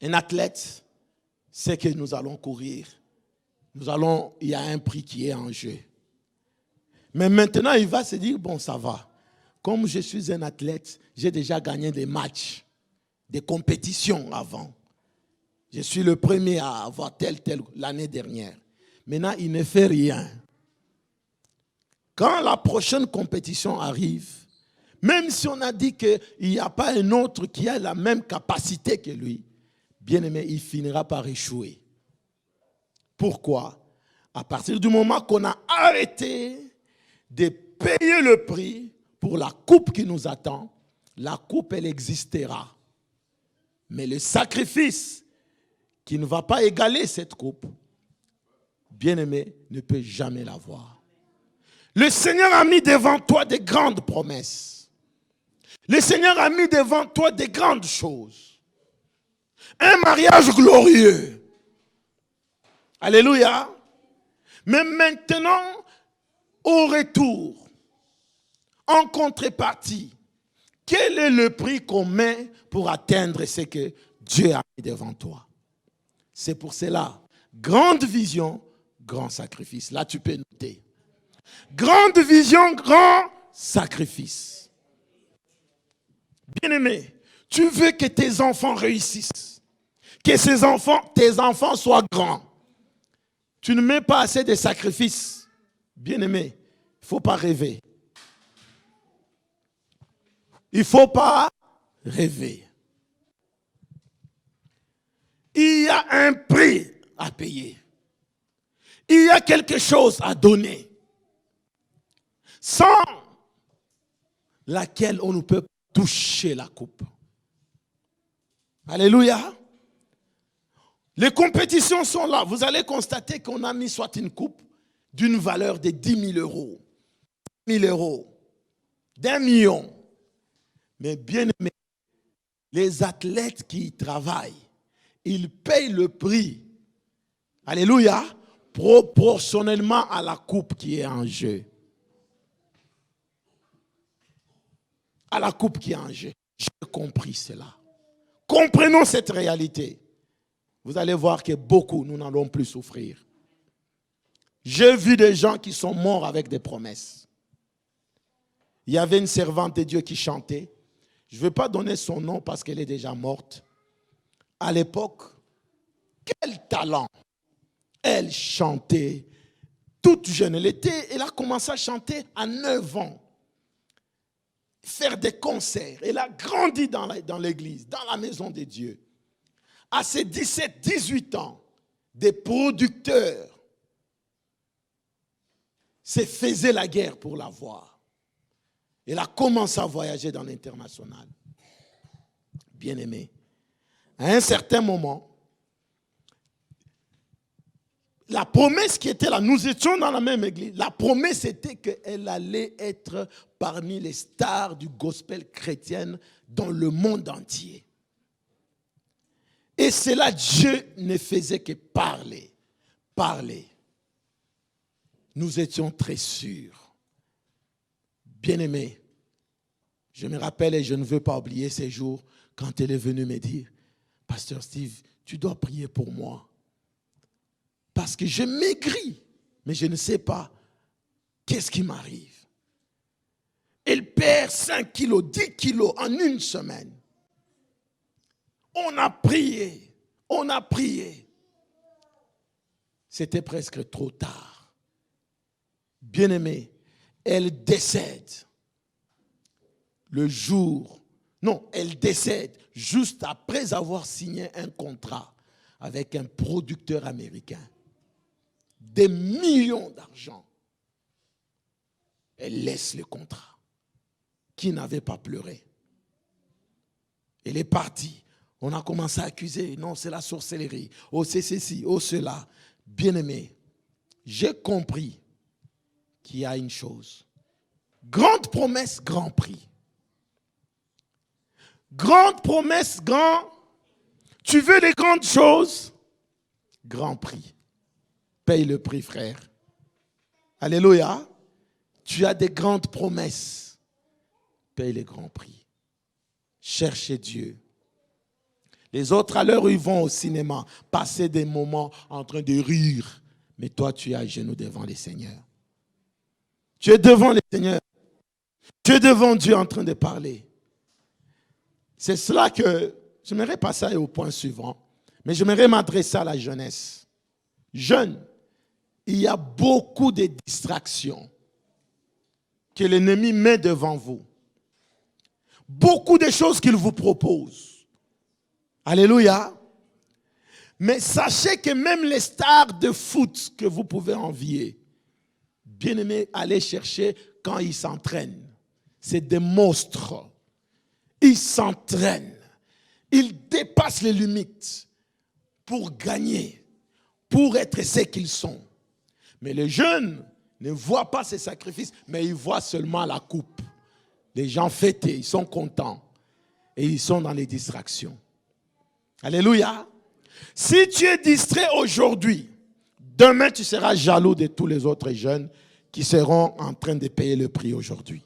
Un athlète sait que nous allons courir. Il y a un prix qui est en jeu. Mais maintenant, il va se dire, bon, ça va. Comme je suis un athlète, j'ai déjà gagné des matchs. des compétitions avant. Je suis le premier à avoir tel l'année dernière. Maintenant, il ne fait rien. Quand la prochaine compétition arrive, même si on a dit qu'il n'y a pas un autre qui a la même capacité que lui, bien aimé, il finira par échouer. Pourquoi? À partir du moment qu'on a arrêté de payer le prix pour la coupe qui nous attend, la coupe, elle existera. Mais le sacrifice qui ne va pas égaler cette coupe, bien aimé, ne peut jamais l'avoir. Le Seigneur a mis devant toi des grandes promesses. Le Seigneur a mis devant toi des grandes choses. Un mariage glorieux. Alléluia. Mais maintenant, au retour, en contrepartie, quel est le prix qu'on met pour atteindre ce que Dieu a mis devant toi? C'est pour cela, grande vision, grand sacrifice. Là, tu peux noter. Grande vision, grand sacrifice. Bien-aimé, tu veux que tes enfants réussissent, que tes enfants soient grands. Tu ne mets pas assez de sacrifices. Bien-aimé, il ne faut pas rêver. Il ne faut pas rêver. Il y a un prix à payer. Il y a quelque chose à donner. Sans laquelle on ne peut pas toucher la coupe. Alléluia. Les compétitions sont là. Vous allez constater qu'on a mis soit une coupe d'une valeur de 10 000 euros, 1 000 euros, d'1 million. Mais bien aimé, les athlètes qui y travaillent, ils payent le prix. Alléluia. Proportionnellement à la coupe qui est en jeu. À la coupe qui est en jeu. J'ai compris cela. Comprenons cette réalité. Vous allez voir que beaucoup, nous n'allons plus souffrir. J'ai vu des gens qui sont morts avec des promesses. Il y avait une servante de Dieu qui chantait. Je ne veux pas donner son nom parce qu'elle est déjà morte. À l'époque, quel talent! Elle chantait toute jeune. Elle a commencé à chanter à 9 ans. Faire des concerts. Elle a grandi dans l'église, dans la maison de Dieu. À ses 17, 18 ans, des producteurs se faisaient la guerre pour la voir. Elle a commencé à voyager dans l'international. Bien aimé. À un certain moment, la promesse qui était là, nous étions dans la même église. La promesse était qu'elle allait être parmi les stars du gospel chrétien dans le monde entier. Et c'est là Dieu ne faisait que parler, parler. Nous étions très sûrs. Bien-aimés, je me rappelle et je ne veux pas oublier ces jours quand elle est venue me dire, Pasteur Steve, tu dois prier pour moi. Parce que je maigris, mais je ne sais pas qu'est-ce qui m'arrive. Elle perd 5 kilos, 10 kilos en une semaine. On a prié, on a prié. C'était presque trop tard. Bien-aimé, elle décède le jour. Non, elle décède juste après avoir signé un contrat avec un producteur américain. Des millions d'argent. Elle laisse le contrat. Qui n'avait pas pleuré? Elle est partie. On a commencé à accuser. Non, c'est la sorcellerie. Oh, c'est ceci, oh, cela. Bien-aimé, j'ai compris qu'il y a une chose. Grande promesse, grand prix. Grande promesse, grand. Tu veux les grandes choses? Grand prix. Paye le prix, frère. Alléluia. Tu as des grandes promesses. Paye les grands prix. Cherchez Dieu. Les autres, à l'heure où ils vont au cinéma, passer des moments en train de rire. Mais toi, tu es à genoux devant les seigneurs. Tu es devant les seigneurs. Tu es devant Dieu en train de parler. C'est cela que J'aimerais passer au point suivant, mais j'aimerais m'adresser à la jeunesse. Jeunes, il y a beaucoup de distractions que l'ennemi met devant vous. Beaucoup de choses qu'il vous propose. Alléluia. Mais sachez que même les stars de foot que vous pouvez envier, bien aimé, allez chercher quand ils s'entraînent. C'est des monstres. Ils s'entraînent. Ils dépassent les limites pour gagner, pour être ce qu'ils sont. Mais les jeunes ne voient pas ces sacrifices, mais ils voient seulement la coupe. Les gens fêtés, ils sont contents. Et ils sont dans les distractions. Alléluia. Si tu es distrait aujourd'hui, demain tu seras jaloux de tous les autres jeunes qui seront en train de payer le prix aujourd'hui.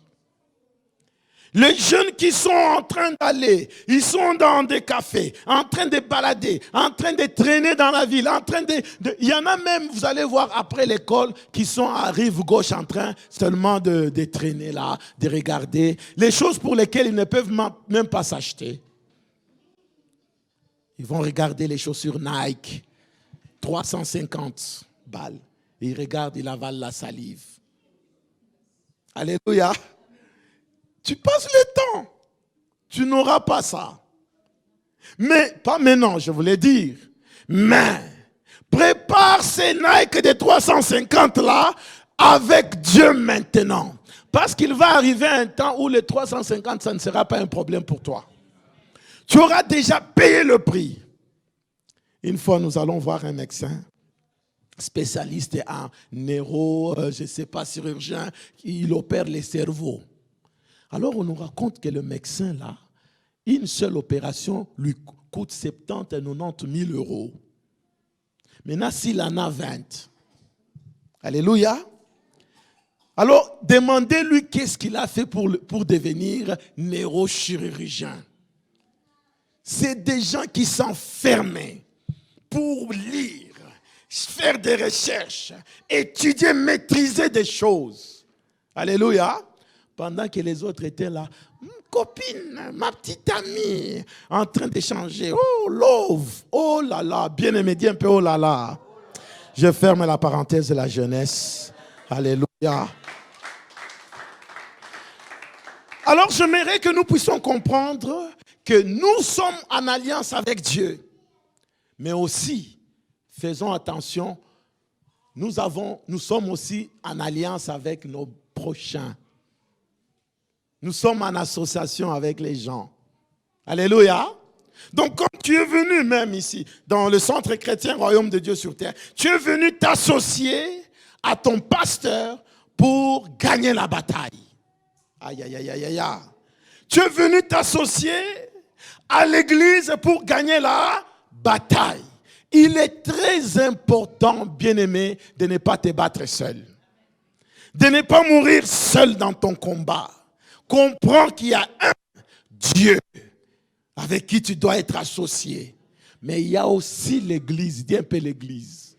Les jeunes qui sont en train d'aller, ils sont dans des cafés, en train de balader, en train de traîner dans la ville, il y en a même, vous allez voir après l'école, qui sont à rive gauche en train seulement de traîner là, de regarder les choses pour lesquelles ils ne peuvent même pas s'acheter. Ils vont regarder les chaussures Nike, 350 balles. Et ils regardent, ils avalent la salive. Alléluia. Tu passes le temps. Tu n'auras pas ça. Mais, pas maintenant, je voulais dire. Mais, prépare ces Nike de 350 là avec Dieu maintenant. Parce qu'il va arriver un temps où les 350, ça ne sera pas un problème pour toi. Tu auras déjà payé le prix. Une fois, nous allons voir un médecin spécialiste en neuro, je ne sais pas, chirurgien, il opère les cerveaux. Alors, on nous raconte que le médecin, là, une seule opération lui coûte 70 à 90 000 euros. Maintenant, s'il en a 20. Alléluia. Alors, demandez-lui qu'est-ce qu'il a fait pour devenir neurochirurgien. C'est des gens qui s'enfermaient pour lire, faire des recherches, étudier, maîtriser des choses. Alléluia. Pendant que les autres étaient là, copine, ma petite amie, en train d'échanger. Oh, love, oh là là, bien-aimé, dis un peu, oh là là. Je ferme la parenthèse de la jeunesse. Alléluia. Alors, j'aimerais que nous puissions comprendre que nous sommes en alliance avec Dieu. Mais aussi, faisons attention, nous sommes aussi en alliance avec nos prochains. Nous sommes en association avec les gens. Alléluia. Donc, quand tu es venu même ici, dans le centre chrétien Royaume de Dieu sur terre, tu es venu t'associer à ton pasteur pour gagner la bataille. Aïe, aïe, aïe, aïe, aïe, aïe. Tu es venu t'associer à l'église pour gagner la bataille. Il est très important, bien-aimé, de ne pas te battre seul. De ne pas mourir seul dans ton combat. Comprends qu'il y a un Dieu avec qui tu dois être associé. Mais il y a aussi l'église. Dis un peu l'église.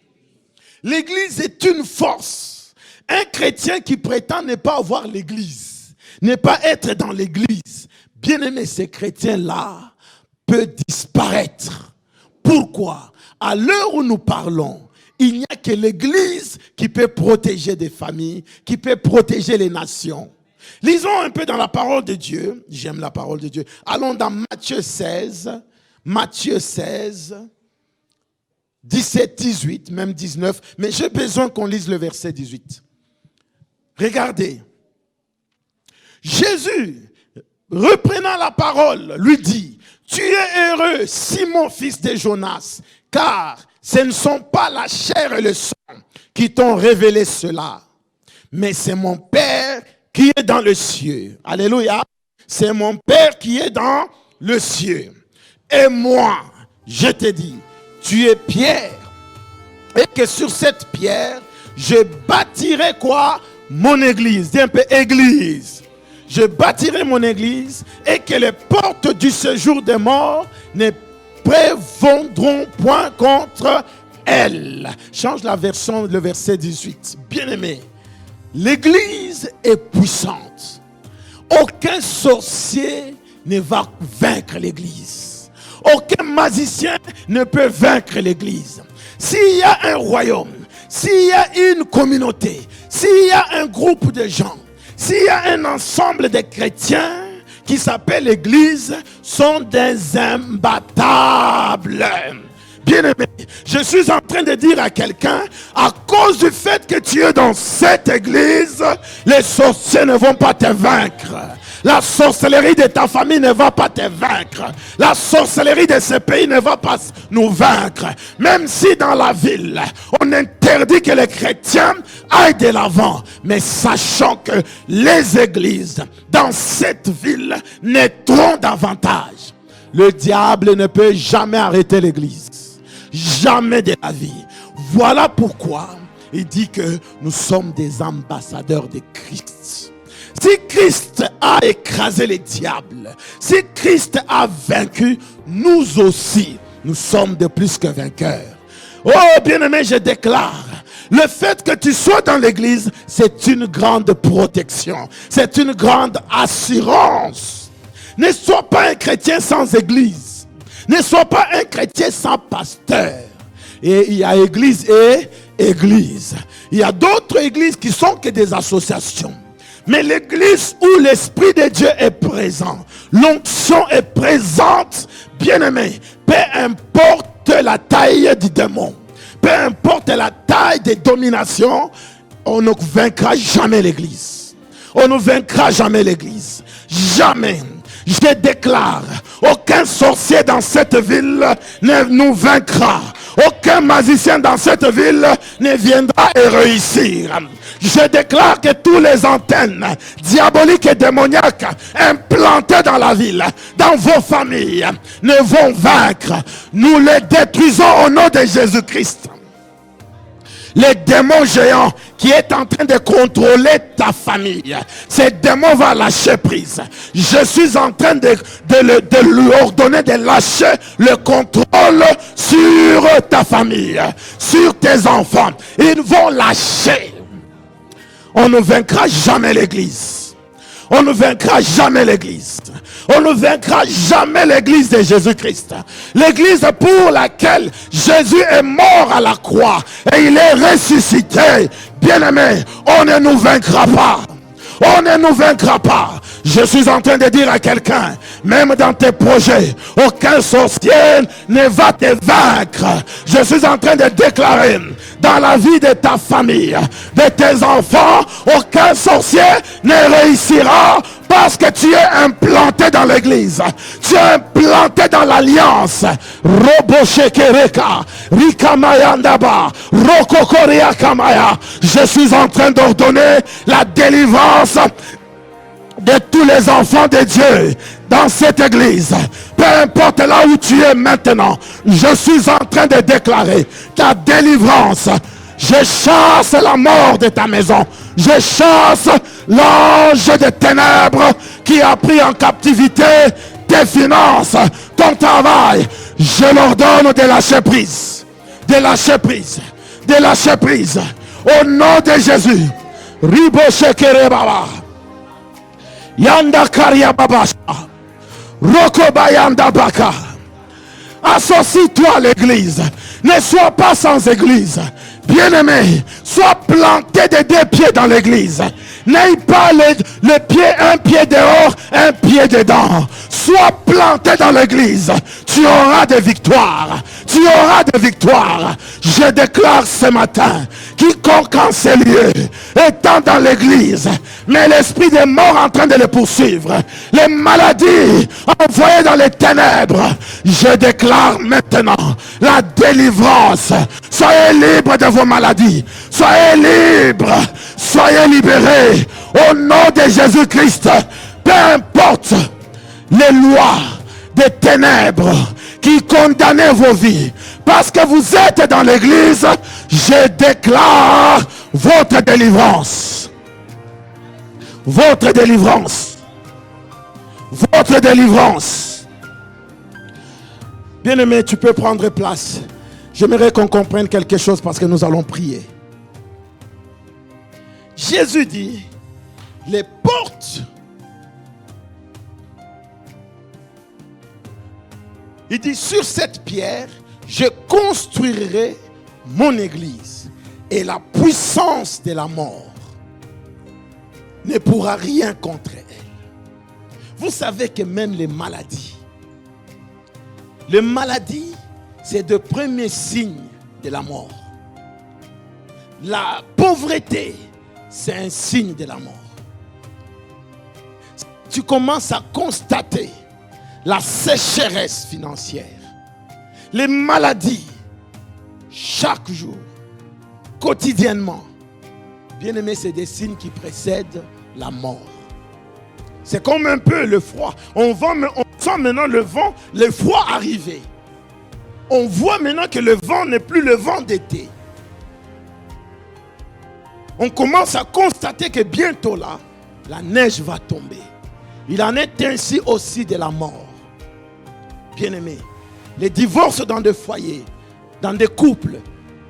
L'église est une force. Un chrétien qui prétend ne pas avoir l'église, ne pas être dans l'église, bien aimé, ces chrétiens-là peut disparaître. Pourquoi? À l'heure où nous parlons, il n'y a que l'église qui peut protéger des familles, qui peut protéger les nations. Lisons un peu dans la parole de Dieu. J'aime la parole de Dieu. Allons dans Matthieu 16. Matthieu 16, 17, 18, même 19. Mais j'ai besoin qu'on lise le verset 18. Regardez. Jésus, reprenant la parole, lui dit, « Tu es heureux, Simon, fils de Jonas, car ce ne sont pas la chair et le sang qui t'ont révélé cela, mais c'est mon Père qui est dans le cieux. » Alléluia. C'est mon Père qui est dans le cieux. Et moi, je te dis, tu es Pierre. Et que sur cette pierre, je bâtirai quoi? Mon église. Dis un peu église. Je bâtirai mon église et que les portes du séjour des morts ne prévaudront point contre elle. Change la version, le verset 18. Bien aimé. L'église est puissante. Aucun sorcier ne va vaincre l'église. Aucun magicien ne peut vaincre l'Église. S'il y a un royaume, s'il y a une communauté, s'il y a un groupe de gens, s'il y a un ensemble de chrétiens qui s'appelle l'Église, sont des imbattables. Bien-aimé, je suis en train de dire à quelqu'un, à cause du fait que tu es dans cette église, les sorciers ne vont pas te vaincre. La sorcellerie de ta famille ne va pas te vaincre. La sorcellerie de ce pays ne va pas nous vaincre. Même si dans la ville, on interdit que les chrétiens aillent de l'avant. Mais sachant que les églises dans cette ville naîtront davantage. Le diable ne peut jamais arrêter l'église. Jamais de la vie. Voilà pourquoi il dit que nous sommes des ambassadeurs de Christ. Si Christ a écrasé les diables, si Christ a vaincu, nous aussi, nous sommes de plus que vainqueurs. Oh bien-aimé, je déclare, le fait que tu sois dans l'église, c'est une grande protection. C'est une grande assurance. Ne sois pas un chrétien sans église. Ne sois pas un chrétien sans pasteur. Et il y a église et église. Il y a d'autres églises qui sont que des associations. Mais l'église où l'Esprit de Dieu est présent, l'onction est présente, bien-aimé, peu importe la taille du démon, peu importe la taille des dominations, on ne vaincra jamais l'église. On ne vaincra jamais l'église. Jamais. Je déclare, aucun sorcier dans cette ville ne nous vaincra. Aucun magicien dans cette ville ne viendra et réussir. Je déclare que toutes les antennes diaboliques et démoniaques implantées dans la ville, dans vos familles, ne vont vaincre. Nous les détruisons au nom de Jésus-Christ. Les démons géants qui est en train de contrôler ta famille, ces démons vont lâcher prise. Je suis en train de lui ordonner de lâcher le contrôle sur ta famille, sur tes enfants. Ils vont lâcher. On ne vaincra jamais l'église. On ne vaincra jamais l'église. On ne vaincra jamais l'église de Jésus-Christ. L'église pour laquelle Jésus est mort à la croix et il est ressuscité. Bien-aimé, on ne nous vaincra pas. On ne nous vaincra pas. Je suis en train de dire à quelqu'un, même dans tes projets, aucun sorcier ne va te vaincre. Je suis en train de déclarer, dans la vie de ta famille, de tes enfants, aucun sorcier ne réussira parce que tu es implanté dans l'église. Tu es implanté dans l'alliance. Je suis en train d'ordonner la délivrance de tous les enfants de Dieu dans cette église. Peu importe là où tu es maintenant, je suis en train de déclarer ta délivrance. Je chasse la mort de ta maison. Je chasse l'ange des ténèbres qui a pris en captivité tes finances, ton travail. Je leur donne de lâcher prise. De lâcher prise. De lâcher prise. Au nom de Jésus. Riboshekere Baba. Yanda Karia Babasha. Rokobayanda Baka. Associe-toi à l'église. Ne sois pas sans église. Bien-aimé, sois planté des deux pieds dans l'église. N'aie pas le pied, un pied dehors, un pied dedans. Sois planté dans l'église. Tu auras des victoires. Tu auras des victoires. Je déclare ce matin, quiconque en ces lieux, étant dans l'église, mais l'esprit des morts en train de le poursuivre, les maladies envoyées dans les ténèbres, je déclare maintenant la délivrance. Soyez libres de vos maladies. Soyez libres. Soyez libérés. Au nom de Jésus-Christ. Peu importe les lois des ténèbres qui condamnaient vos vies. Parce que vous êtes dans l'église, je déclare votre délivrance. Votre délivrance. Votre délivrance. Bien-aimé, tu peux prendre place. J'aimerais qu'on comprenne quelque chose parce que nous allons prier. Jésus dit, les portes, Il dit, sur cette pierre, je construirai mon église. Et la puissance de la mort ne pourra rien contre elle. Vous savez que même les maladies, c'est le premier signe de la mort. La pauvreté, c'est un signe de la mort. Tu commences à constater la sécheresse financière, les maladies, chaque jour, quotidiennement. Bien aimé, c'est des signes qui précèdent la mort. C'est comme un peu le froid. On sent maintenant le froid arriver. On voit maintenant que le vent n'est plus le vent d'été. On commence à constater que bientôt là, la neige va tomber. Il en est ainsi aussi de la mort. Bien-aimés, les divorces dans des foyers, dans des couples,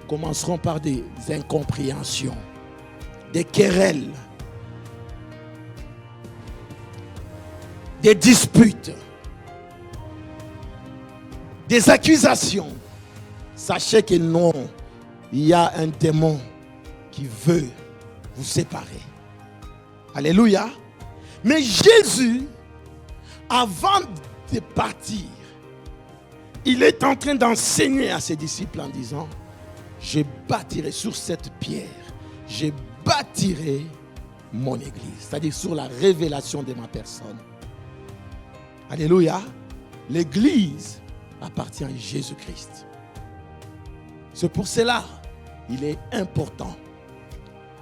commenceront par des incompréhensions, des querelles, des disputes, des accusations. Sachez que non, il y a un démon qui veut vous séparer. Alléluia. Mais Jésus, avant de partir, il est en train d'enseigner à ses disciples en disant, je bâtirai sur cette pierre, je bâtirai mon église. C'est-à-dire sur la révélation de ma personne. Alléluia. L'église appartient à Jésus-Christ. C'est pour cela, il est important.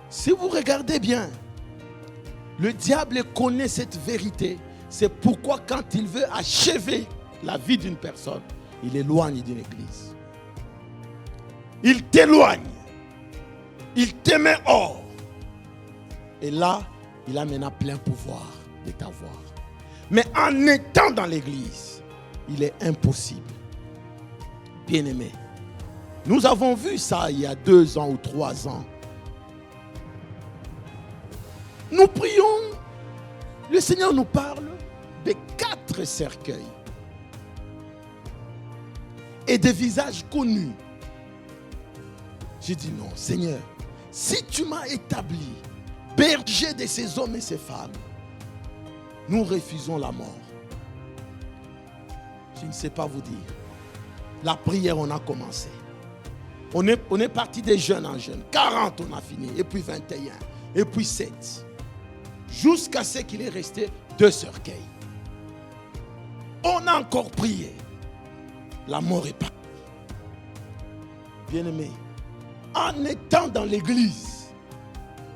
Si vous regardez bien, le diable connaît cette vérité. C'est pourquoi quand il veut achever la vie d'une personne, il éloigne d'une église. Il t'éloigne. Il te met hors. Et là, il a maintenant plein pouvoir de t'avoir. Mais en étant dans l'église, il est impossible. Bien-aimé, nous avons vu ça il y a 2 ans ou 3 ans. Nous prions, le Seigneur nous parle de 4 cercueils et des visages connus. J'ai dit non, Seigneur, si tu m'as établi berger de ces hommes et ces femmes, nous refusons la mort. Je ne sais pas vous dire. La prière, on a commencé. On est parti des jeunes en jeunes. 40, on a fini. Et puis 21. Et puis 7. Jusqu'à ce qu'il est resté 2 cercueils. On a encore prié. La mort est partie. Bien-aimés, en étant dans l'église,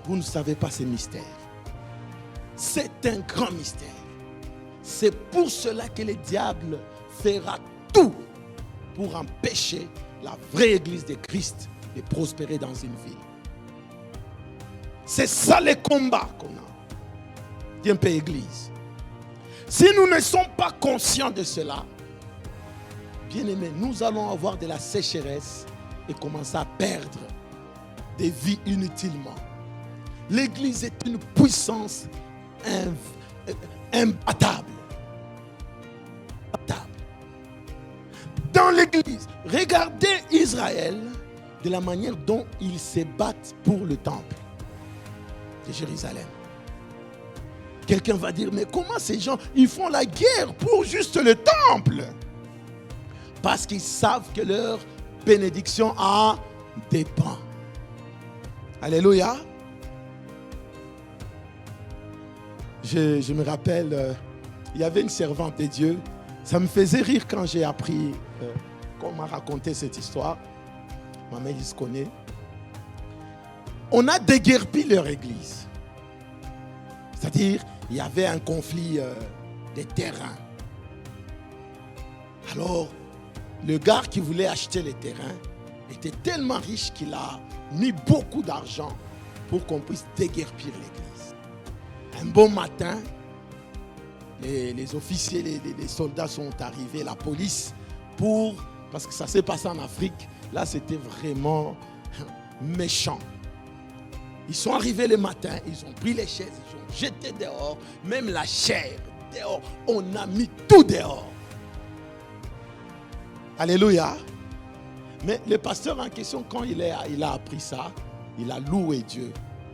vous ne savez pas ces mystères. C'est un grand mystère. C'est pour cela que le diable fera tout pour empêcher la vraie église de Christ de prospérer dans une ville. C'est ça le combat qu'on a. D'un peu église. Si nous ne sommes pas conscients de cela, bien aimés, nous allons avoir de la sécheresse et commencer à perdre des vies inutilement. L'église est une puissance imbattable. Dans l'église, regardez Israël de la manière dont ils se battent pour le temple de Jérusalem. Quelqu'un va dire, mais comment ces gens, ils font la guerre pour juste le temple? Parce qu'ils savent que leur bénédiction en dépend. Alléluia. Je me rappelle, il y avait une servante de Dieu. Ça me faisait rire quand j'ai appris qu'on m'a raconté cette histoire. Ma mère, il se connaît. On a déguerpi leur église. C'est-à-dire, il y avait un conflit des terrains. Alors, le gars qui voulait acheter les terrains était tellement riche qu'il a mis beaucoup d'argent pour qu'on puisse déguerpir l'église. Un bon matin, les officiers, les soldats sont arrivés, la police, parce que ça s'est passé en Afrique. Là, c'était vraiment méchant. Ils sont arrivés le matin, ils ont pris les chaises, ils ont jeté dehors, même la chair dehors. On a mis tout dehors. Alléluia. Mais le pasteur en question, quand il a appris ça, il a loué Dieu.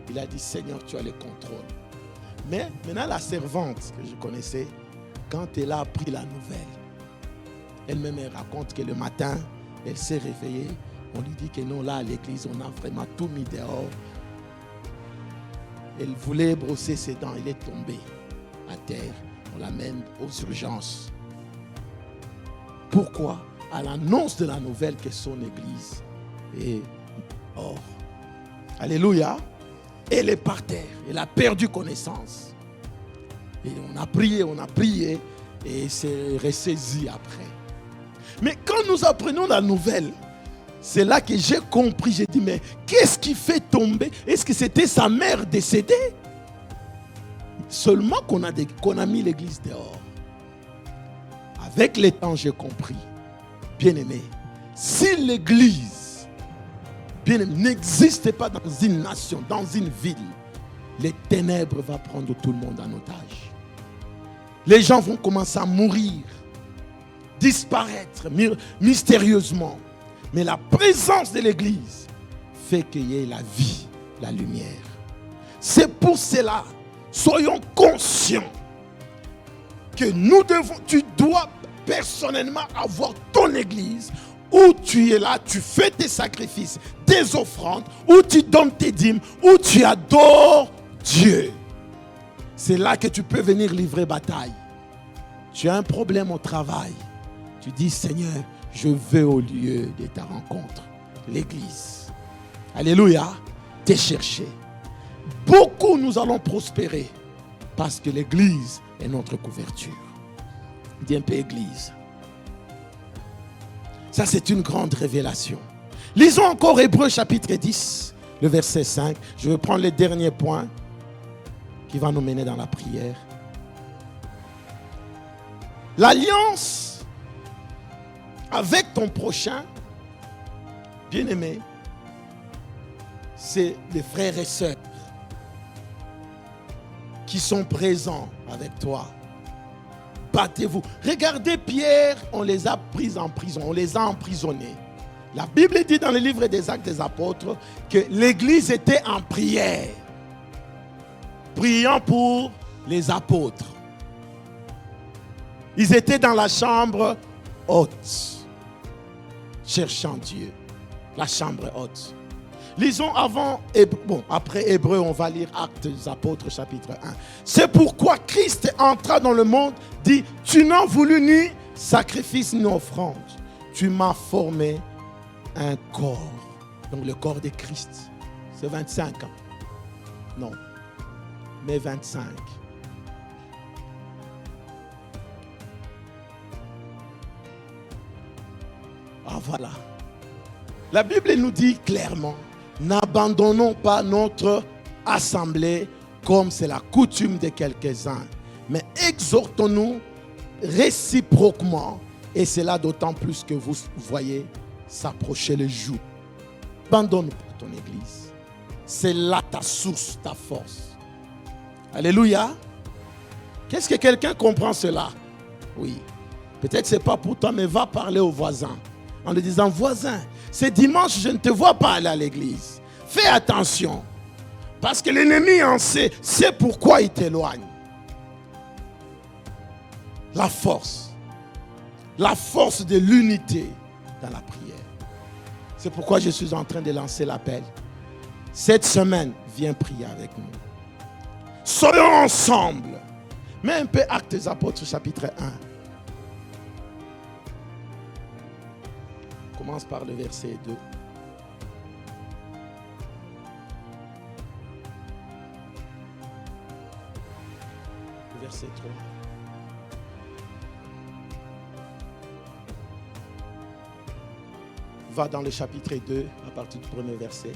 Il a dit, Seigneur, tu as le contrôle. Mais maintenant, la servante que je connaissais, quand elle a appris la nouvelle, elle-même elle raconte que le matin, elle s'est réveillée. On lui dit que non, là à l'église, on a vraiment tout mis dehors. Elle voulait brosser ses dents, elle est tombée à terre. On l'amène aux urgences. Pourquoi? À l'annonce de la nouvelle que son église est hors. Alléluia. Elle est par terre. Elle a perdu connaissance. Et on a prié et s'est ressaisi après. Mais quand nous apprenons la nouvelle, c'est là que j'ai compris. J'ai dit, mais qu'est-ce qui fait tomber? Est-ce que c'était sa mère décédée? Seulement qu'on a mis l'église dehors. Avec le temps, j'ai compris. Bien-aimé, si l'église, bien-aimé, n'existe pas dans une nation, dans une ville, les ténèbres vont prendre tout le monde en otage. Les gens vont commencer à mourir, disparaître mystérieusement. Mais la présence de l'église fait qu'il y ait la vie, la lumière. C'est pour cela, soyons conscients que tu dois personnellement avoir ton église où tu es là, tu fais tes sacrifices, tes offrandes, où tu donnes tes dîmes, où tu adores Dieu. C'est là que tu peux venir livrer bataille. Tu as un problème au travail. Tu dis, Seigneur, je veux au lieu de ta rencontre, l'église. Alléluia, t'es cherché. Beaucoup nous allons prospérer parce que l'église est notre couverture. Dis un peu église. Ça, c'est une grande révélation. Lisons encore Hébreux chapitre 10, le verset 5. Je vais prendre le dernier point qui va nous mener dans la prière. L'alliance avec ton prochain, bien-aimé, c'est les frères et sœurs qui sont présents avec toi. Battez-vous. Regardez Pierre, on les a pris en prison, on les a emprisonnés. La Bible dit dans le livre des Actes des Apôtres que l'église était en prière, priant pour les apôtres. Ils étaient dans la chambre haute, cherchant Dieu. La chambre haute. Lisons après Hébreux, on va lire Actes des Apôtres chapitre 1. C'est pourquoi Christ entra dans le monde, dit, tu n'as voulu ni sacrifice ni offrande. Tu m'as formé un corps. Donc le corps de Christ. C'est 25 ans. Non. Mais 25. Ah voilà. La Bible nous dit clairement, n'abandonnons pas notre assemblée comme c'est la coutume de quelques-uns, mais exhortons-nous réciproquement, et c'est là d'autant plus que vous voyez s'approcher le jour. Abandonne pas ton église. C'est là ta source, ta force. Alléluia. Qu'est-ce que quelqu'un comprend cela? Oui. Peut-être c'est pas pour toi, mais va parler au voisin. En lui disant, voisin, ce dimanche, je ne te vois pas aller à l'église. Fais attention. Parce que l'ennemi en sait. C'est pourquoi il t'éloigne. La force. La force de l'unité dans la prière. C'est pourquoi je suis en train de lancer l'appel. Cette semaine, viens prier avec nous. Soyons ensemble. Mets un peu Actes des Apôtres, chapitre 1. On commence par le verset 2. Le verset 3. Va dans le chapitre 2, à partir du premier verset.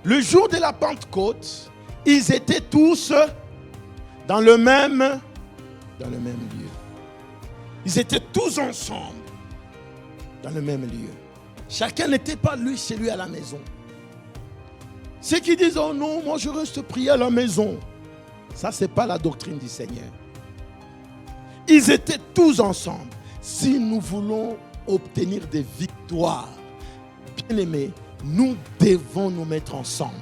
Le jour de la Pentecôte, ils étaient tous dans le même lieu. Ils étaient tous ensemble dans le même lieu. Chacun n'était pas chez lui à la maison. Ceux qui disent, oh non, moi je reste prier à la maison. Ça, ce n'est pas la doctrine du Seigneur. Ils étaient tous ensemble. Si nous voulons obtenir des victoires, bien-aimés, nous devons nous mettre ensemble.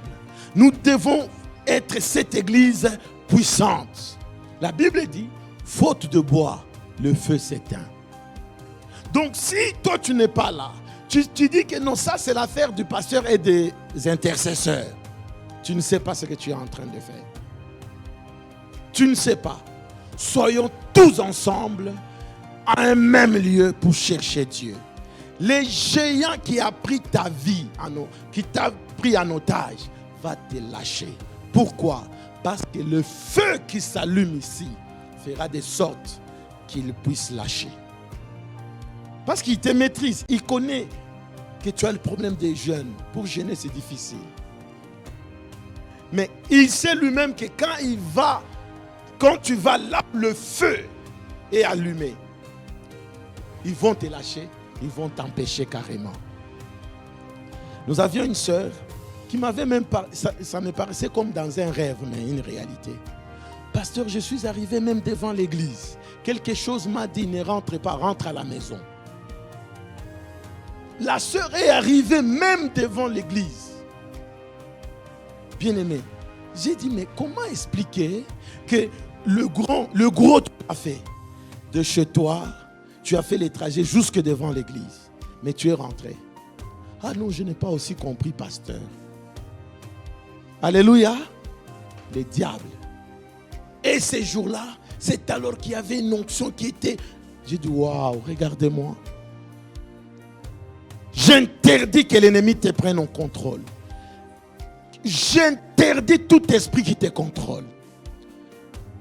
Nous devons être cette église puissante. La Bible dit, faute de bois, le feu s'éteint. Donc si toi tu n'es pas là, tu dis que non, ça c'est l'affaire du pasteur et des intercesseurs. Tu ne sais pas ce que tu es en train de faire. Tu ne sais pas. Soyons tous ensemble à un même lieu pour chercher Dieu. Les géants qui a pris ta vie, qui t'a pris en otage, va te lâcher. Pourquoi? Parce que le feu qui s'allume ici fera de sorte qu'il puisse lâcher. Parce qu'il te maîtrise, il connaît que tu as le problème des jeunes. Pour jeûner, c'est difficile. Mais il sait lui-même que quand tu vas là, le feu est allumé. Ils vont te lâcher, ils vont t'empêcher carrément. Nous avions une sœur qui m'avait même parlé, ça me paraissait comme dans un rêve, mais une réalité. Pasteur, je suis arrivé même devant l'église. Quelque chose m'a dit, ne rentre pas, rentre à la maison. La sœur est arrivée même devant l'église. Bien-aimé, j'ai dit, mais comment expliquer que le gros tu as fait de chez toi, tu as fait les trajets jusque devant l'église, mais tu es rentré. Ah non, je n'ai pas aussi compris, pasteur. Alléluia. Le diable. Et ces jours-là, c'est alors qu'il y avait une onction qui était... J'ai dit, waouh, regardez-moi. J'interdis que l'ennemi te prenne en contrôle. J'interdis tout esprit qui te contrôle.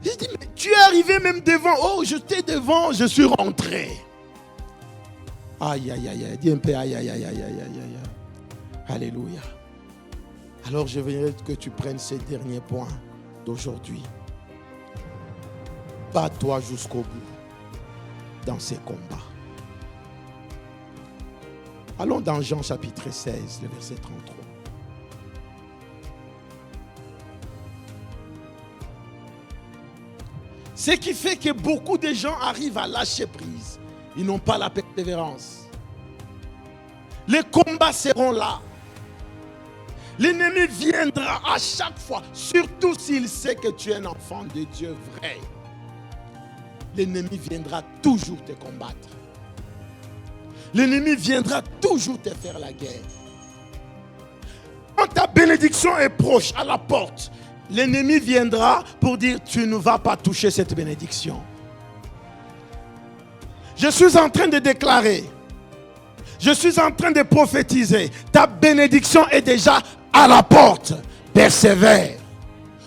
J'ai dit, mais tu es arrivé même devant. Oh, j'étais devant, je suis rentré. Aïe, aïe, aïe, aïe. Dis un peu aïe, aïe, aïe, aïe, aïe, aïe. Alléluia. Alors je voudrais que tu prennes ces derniers points d'aujourd'hui. Bats-toi jusqu'au bout dans ces combats. Allons dans Jean chapitre 16, le verset 33. Ce qui fait que beaucoup de gens arrivent à lâcher prise. Ils n'ont pas la persévérance. Les combats seront là. L'ennemi viendra à chaque fois, surtout s'il sait que tu es un enfant de Dieu vrai. L'ennemi viendra toujours te combattre. L'ennemi viendra toujours te faire la guerre. Quand ta bénédiction est proche, à la porte, l'ennemi viendra pour dire tu ne vas pas toucher cette bénédiction. Je suis en train de déclarer, je suis en train de prophétiser, ta bénédiction est déjà à la porte. Persévère,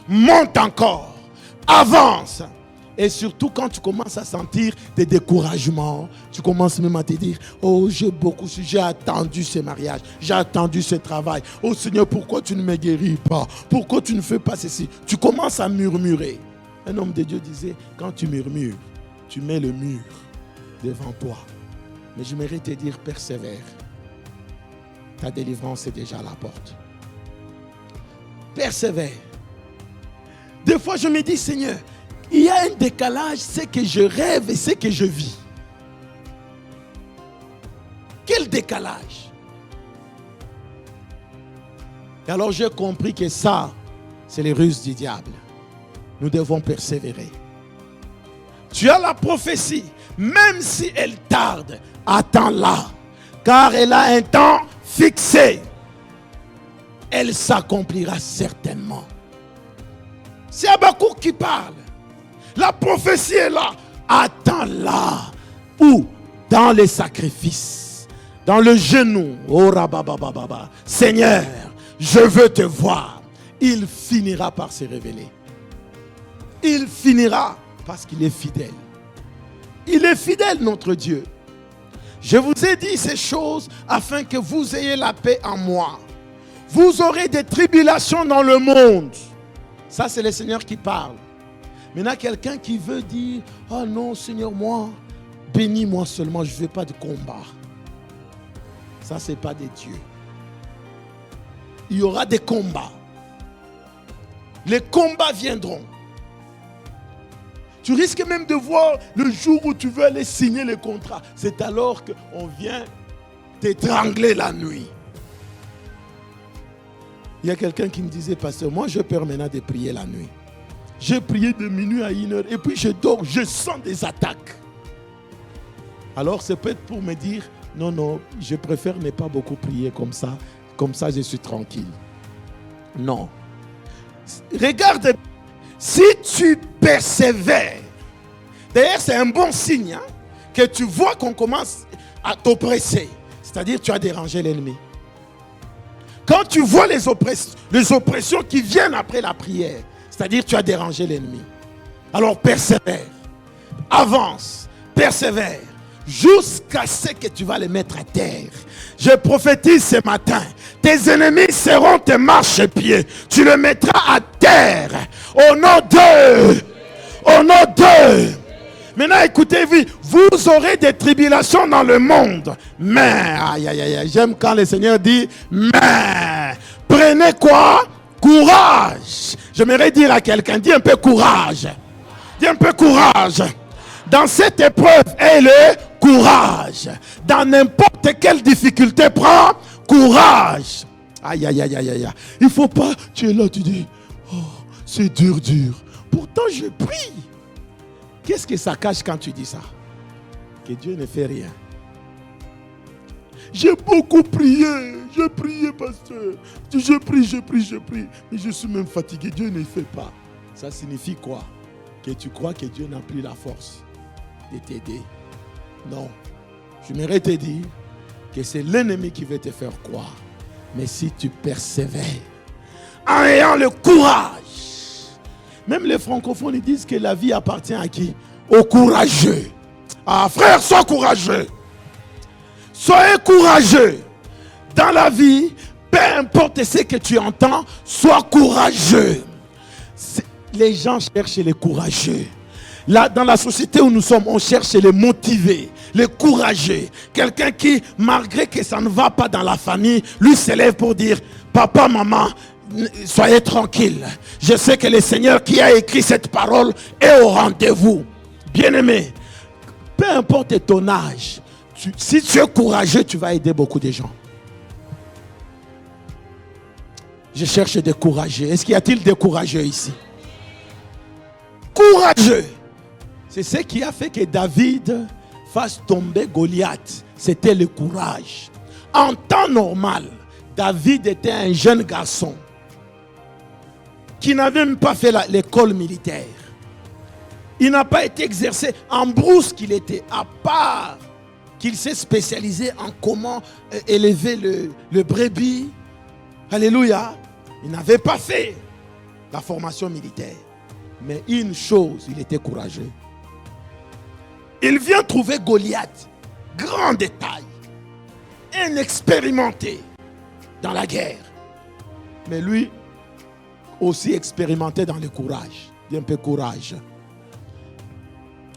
monte encore, avance. Et surtout quand tu commences à sentir des découragements, tu commences même à te dire, oh j'ai attendu ce mariage, j'ai attendu ce travail. Oh Seigneur, pourquoi tu ne me guéris pas? Pourquoi tu ne fais pas ceci? Tu commences à murmurer. Un homme de Dieu disait, quand tu murmures, tu mets le mur devant toi. Mais j'aimerais te dire, persévère. Ta délivrance est déjà à la porte. Persévère. Des fois je me dis, Seigneur, il y a un décalage, c'est que je rêve et c'est que je vis. Quel décalage? Et alors j'ai compris que ça, c'est les ruses du diable. Nous devons persévérer. Tu as la prophétie, même si elle tarde, attends-la, car elle a un temps fixé. Elle s'accomplira certainement. C'est Habakkuk qui parle. La prophétie est là. Attends-la. Où? Dans les sacrifices. Dans le genou. Oh, rababababa. Seigneur, je veux te voir. Il finira par se révéler. Il finira parce qu'il est fidèle. Il est fidèle, notre Dieu. Je vous ai dit ces choses afin que vous ayez la paix en moi. Vous aurez des tribulations dans le monde. Ça, c'est le Seigneur qui parle. Maintenant, quelqu'un qui veut dire, oh non, Seigneur, moi, bénis-moi seulement, je ne veux pas de combat. Ça, ce n'est pas de Dieu. Il y aura des combats. Les combats viendront. Tu risques même de voir le jour où tu veux aller signer le contrat. C'est alors qu'on vient t'étrangler la nuit. Il y a quelqu'un qui me disait, pasteur, moi je peur maintenant de prier la nuit. J'ai prié de minuit à 1h et puis je dors, je sens des attaques. Alors c'est peut-être pour me dire, non, je préfère ne pas beaucoup prier comme ça je suis tranquille. Non. Regarde, si tu persévères, d'ailleurs c'est un bon signe que tu vois qu'on commence à t'oppresser, c'est-à-dire tu as dérangé l'ennemi. Quand tu vois les oppressions qui viennent après la prière, c'est-à-dire tu as dérangé l'ennemi. Alors persévère, avance, persévère, jusqu'à ce que tu vas les mettre à terre. Je prophétise ce matin, tes ennemis seront tes marchepieds. Tu les mettras à terre. Au nom d'eux. Au nom d'eux. Maintenant écoutez-vous, vous aurez des tribulations dans le monde. Mais, j'aime quand le Seigneur dit, mais, prenez quoi? Courage. J'aimerais dire à quelqu'un, dis un peu courage. Dis un peu courage. Dans cette épreuve, aie le courage. Dans n'importe quelle difficulté, prends courage. Aïe. Il ne faut pas, tu es là, tu dis, oh, c'est dur. Pourtant, je prie. Qu'est-ce que ça cache quand tu dis ça? Que Dieu ne fait rien. J'ai beaucoup prié. J'ai prié, pasteur. Je prie. Mais je suis même fatigué. Dieu ne fait pas. Ça signifie quoi? Que tu crois que Dieu n'a plus la force de t'aider. Non. J'aimerais te dire que c'est l'ennemi qui veut te faire croire. Mais si tu persévères, en ayant le courage, même les francophones ils disent que la vie appartient à qui? Aux courageux. Ah frère, sois courageux. Soyez courageux. Dans la vie, peu importe ce que tu entends, sois courageux. Les gens cherchent les courageux. Là, dans la société où nous sommes, on cherche les motivés, les courageux. Quelqu'un qui, malgré que ça ne va pas dans la famille, lui s'élève pour dire, papa, maman, soyez tranquille. Je sais que le Seigneur qui a écrit cette parole est au rendez-vous. Bien-aimé, peu importe ton âge, si tu es courageux, tu vas aider beaucoup de gens. Je cherche des courageux. Est-ce qu'il y a-t-il des courageux ici? Courageux. C'est ce qui a fait que David fasse tomber Goliath. C'était le courage. En temps normal, David était un jeune garçon qui n'avait même pas fait l'école militaire. Il n'a pas été exercé en brousse qu'il était, à part qu'il s'est spécialisé en comment élever le brebis. Alléluia. Il n'avait pas fait la formation militaire. Mais une chose, il était courageux. Il vient trouver Goliath, grand détail, inexpérimenté dans la guerre. Mais lui, aussi expérimenté dans le courage. Dis un peu courage.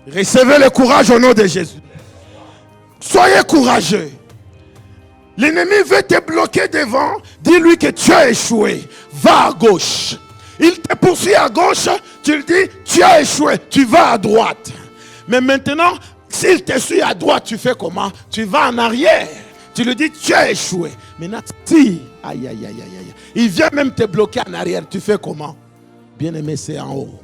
Recevez le courage au nom de Jésus. Soyez courageux. L'ennemi veut te bloquer devant. Dis-lui que tu as échoué. Va à gauche. Il te poursuit à gauche. Tu lui dis, tu as échoué. Tu vas à droite. Mais maintenant, s'il te suit à droite, tu fais comment? Tu vas en arrière. Tu lui dis, tu as échoué. Maintenant, si, il vient même te bloquer en arrière. Tu fais comment? Bien-aimé, c'est en haut.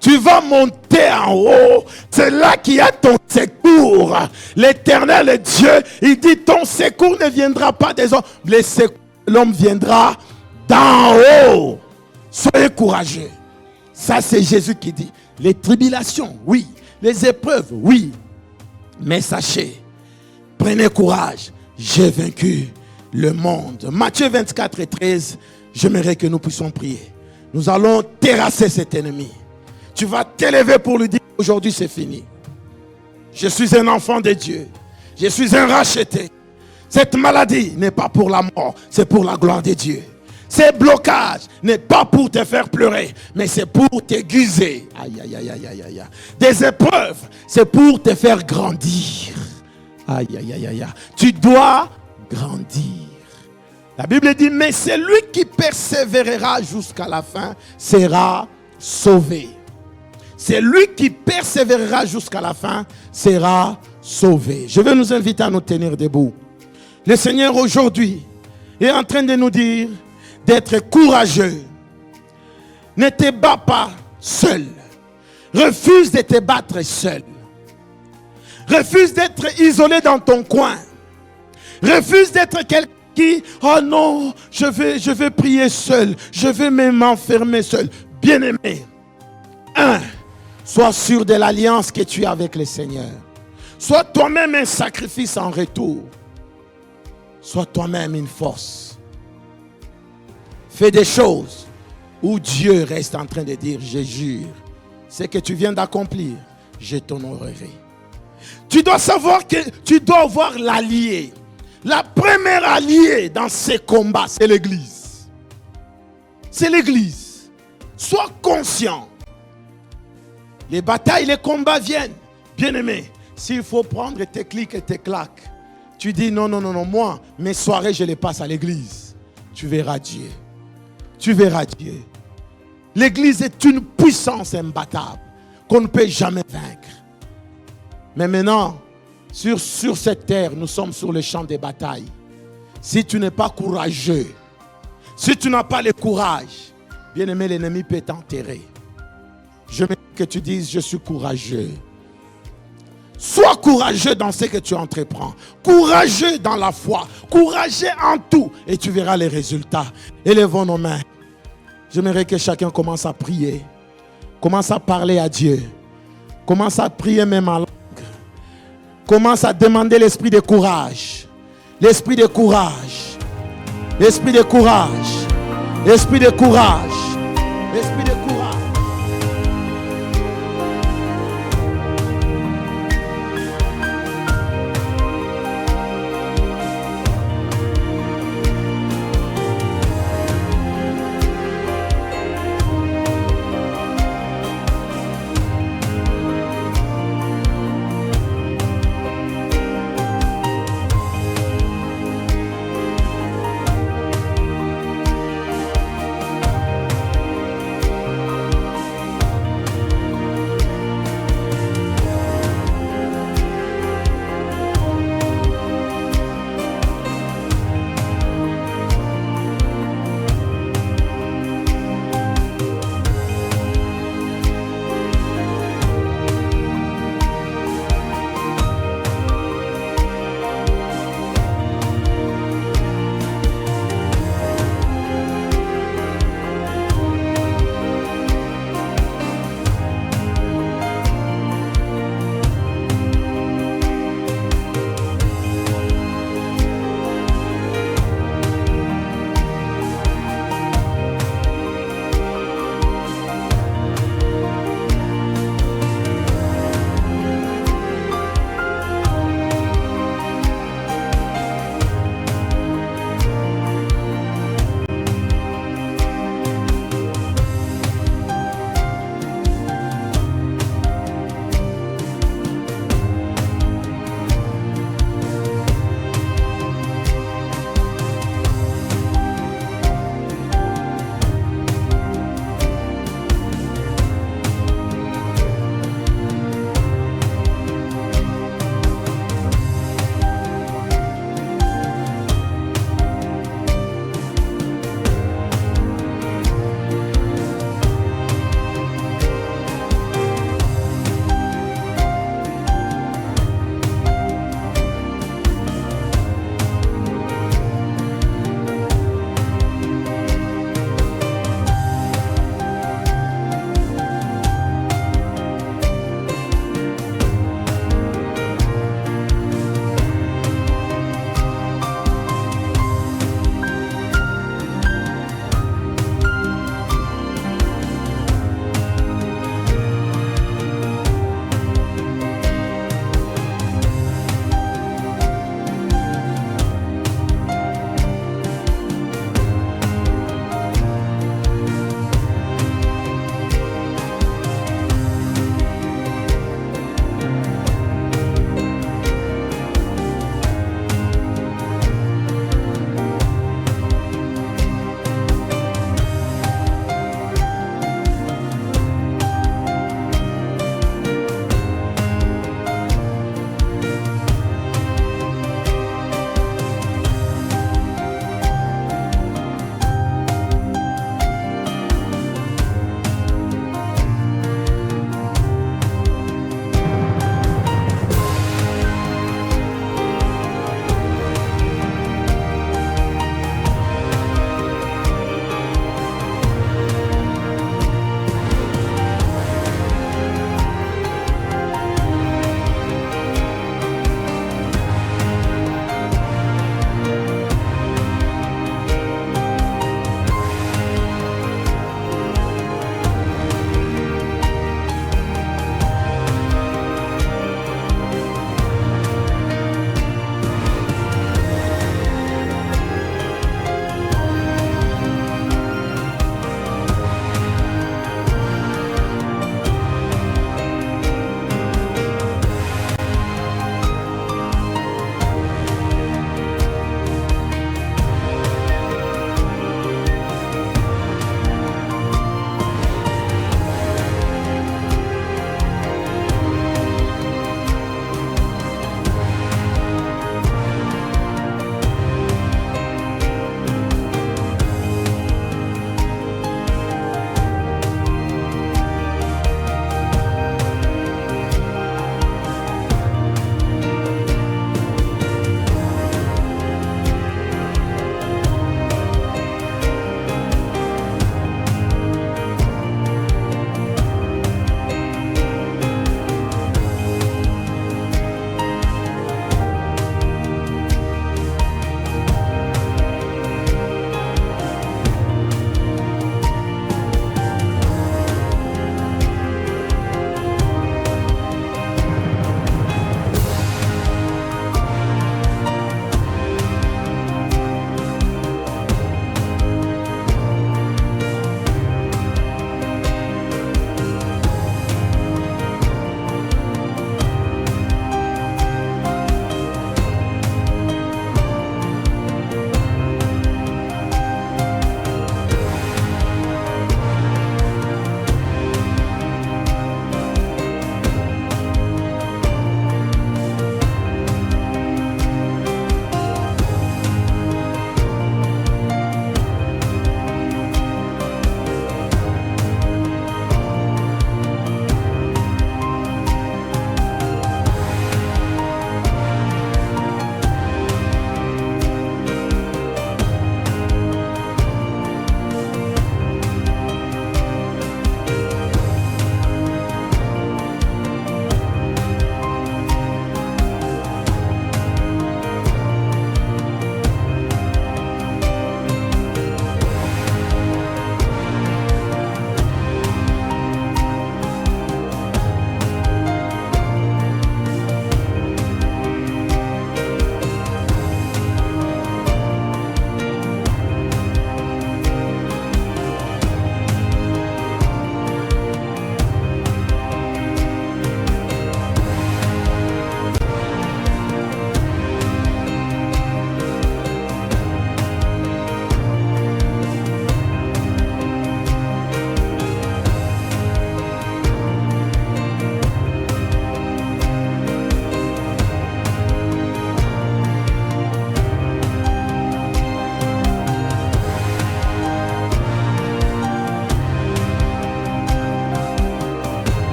Tu vas monter en haut. C'est là qu'il y a ton secours. L'Éternel Dieu, il dit, ton secours ne viendra pas des hommes. Le secours de l'homme viendra d'en haut. Soyez courageux. Ça, c'est Jésus qui dit. Les tribulations, oui. Les épreuves, oui. Mais sachez, prenez courage. J'ai vaincu le monde. Matthieu 24 et 13, j'aimerais que nous puissions prier. Nous allons terrasser cet ennemi. Tu vas t'élever pour lui dire, aujourd'hui c'est fini. Je suis un enfant de Dieu. Je suis un racheté. Cette maladie n'est pas pour la mort, c'est pour la gloire de Dieu. Ces blocages n'est pas pour te faire pleurer, mais c'est pour t'aiguiser. Aïe. Des épreuves, c'est pour te faire grandir. Aïe. Tu dois grandir. La Bible dit, mais celui qui persévérera jusqu'à la fin sera sauvé. celui qui persévérera jusqu'à la fin sera sauvé. Je vais nous inviter à nous tenir debout. Le Seigneur aujourd'hui est en train de nous dire d'être courageux. Ne te bats pas seul. Refuse de te battre seul. Refuse d'être isolé dans ton coin. Refuse d'être quelqu'un qui, oh non, je vais prier seul. Je vais même m'enfermer seul. Bien-aimé, sois sûr de l'alliance que tu as avec le Seigneur. Sois toi-même un sacrifice en retour. Sois toi-même une force. Fais des choses où Dieu reste en train de dire, je jure, ce que tu viens d'accomplir, je t'honorerai. Tu dois savoir que tu dois avoir l'allié. La première alliée dans ces combats, c'est l'Église. C'est l'Église. Sois conscient. Les batailles, les combats viennent. Bien-aimé, s'il faut prendre tes clics et tes claques, tu dis non, moi, mes soirées, je les passe à l'église. Tu verras Dieu. Tu verras Dieu. L'église est une puissance imbattable qu'on ne peut jamais vaincre. Mais maintenant, sur cette terre, nous sommes sur le champ des batailles. Si tu n'es pas courageux, si tu n'as pas le courage, bien-aimé, l'ennemi peut t'enterrer. Je veux que tu dises, je suis courageux. Sois courageux dans ce que tu entreprends. Courageux dans la foi. Courageux en tout. Et tu verras les résultats. Élevons nos mains. J'aimerais que chacun commence à prier. Commence à parler à Dieu. Commence à prier même en langue. Commence à demander l'esprit de courage. L'esprit de courage. L'esprit de courage. L'esprit de courage. L'esprit de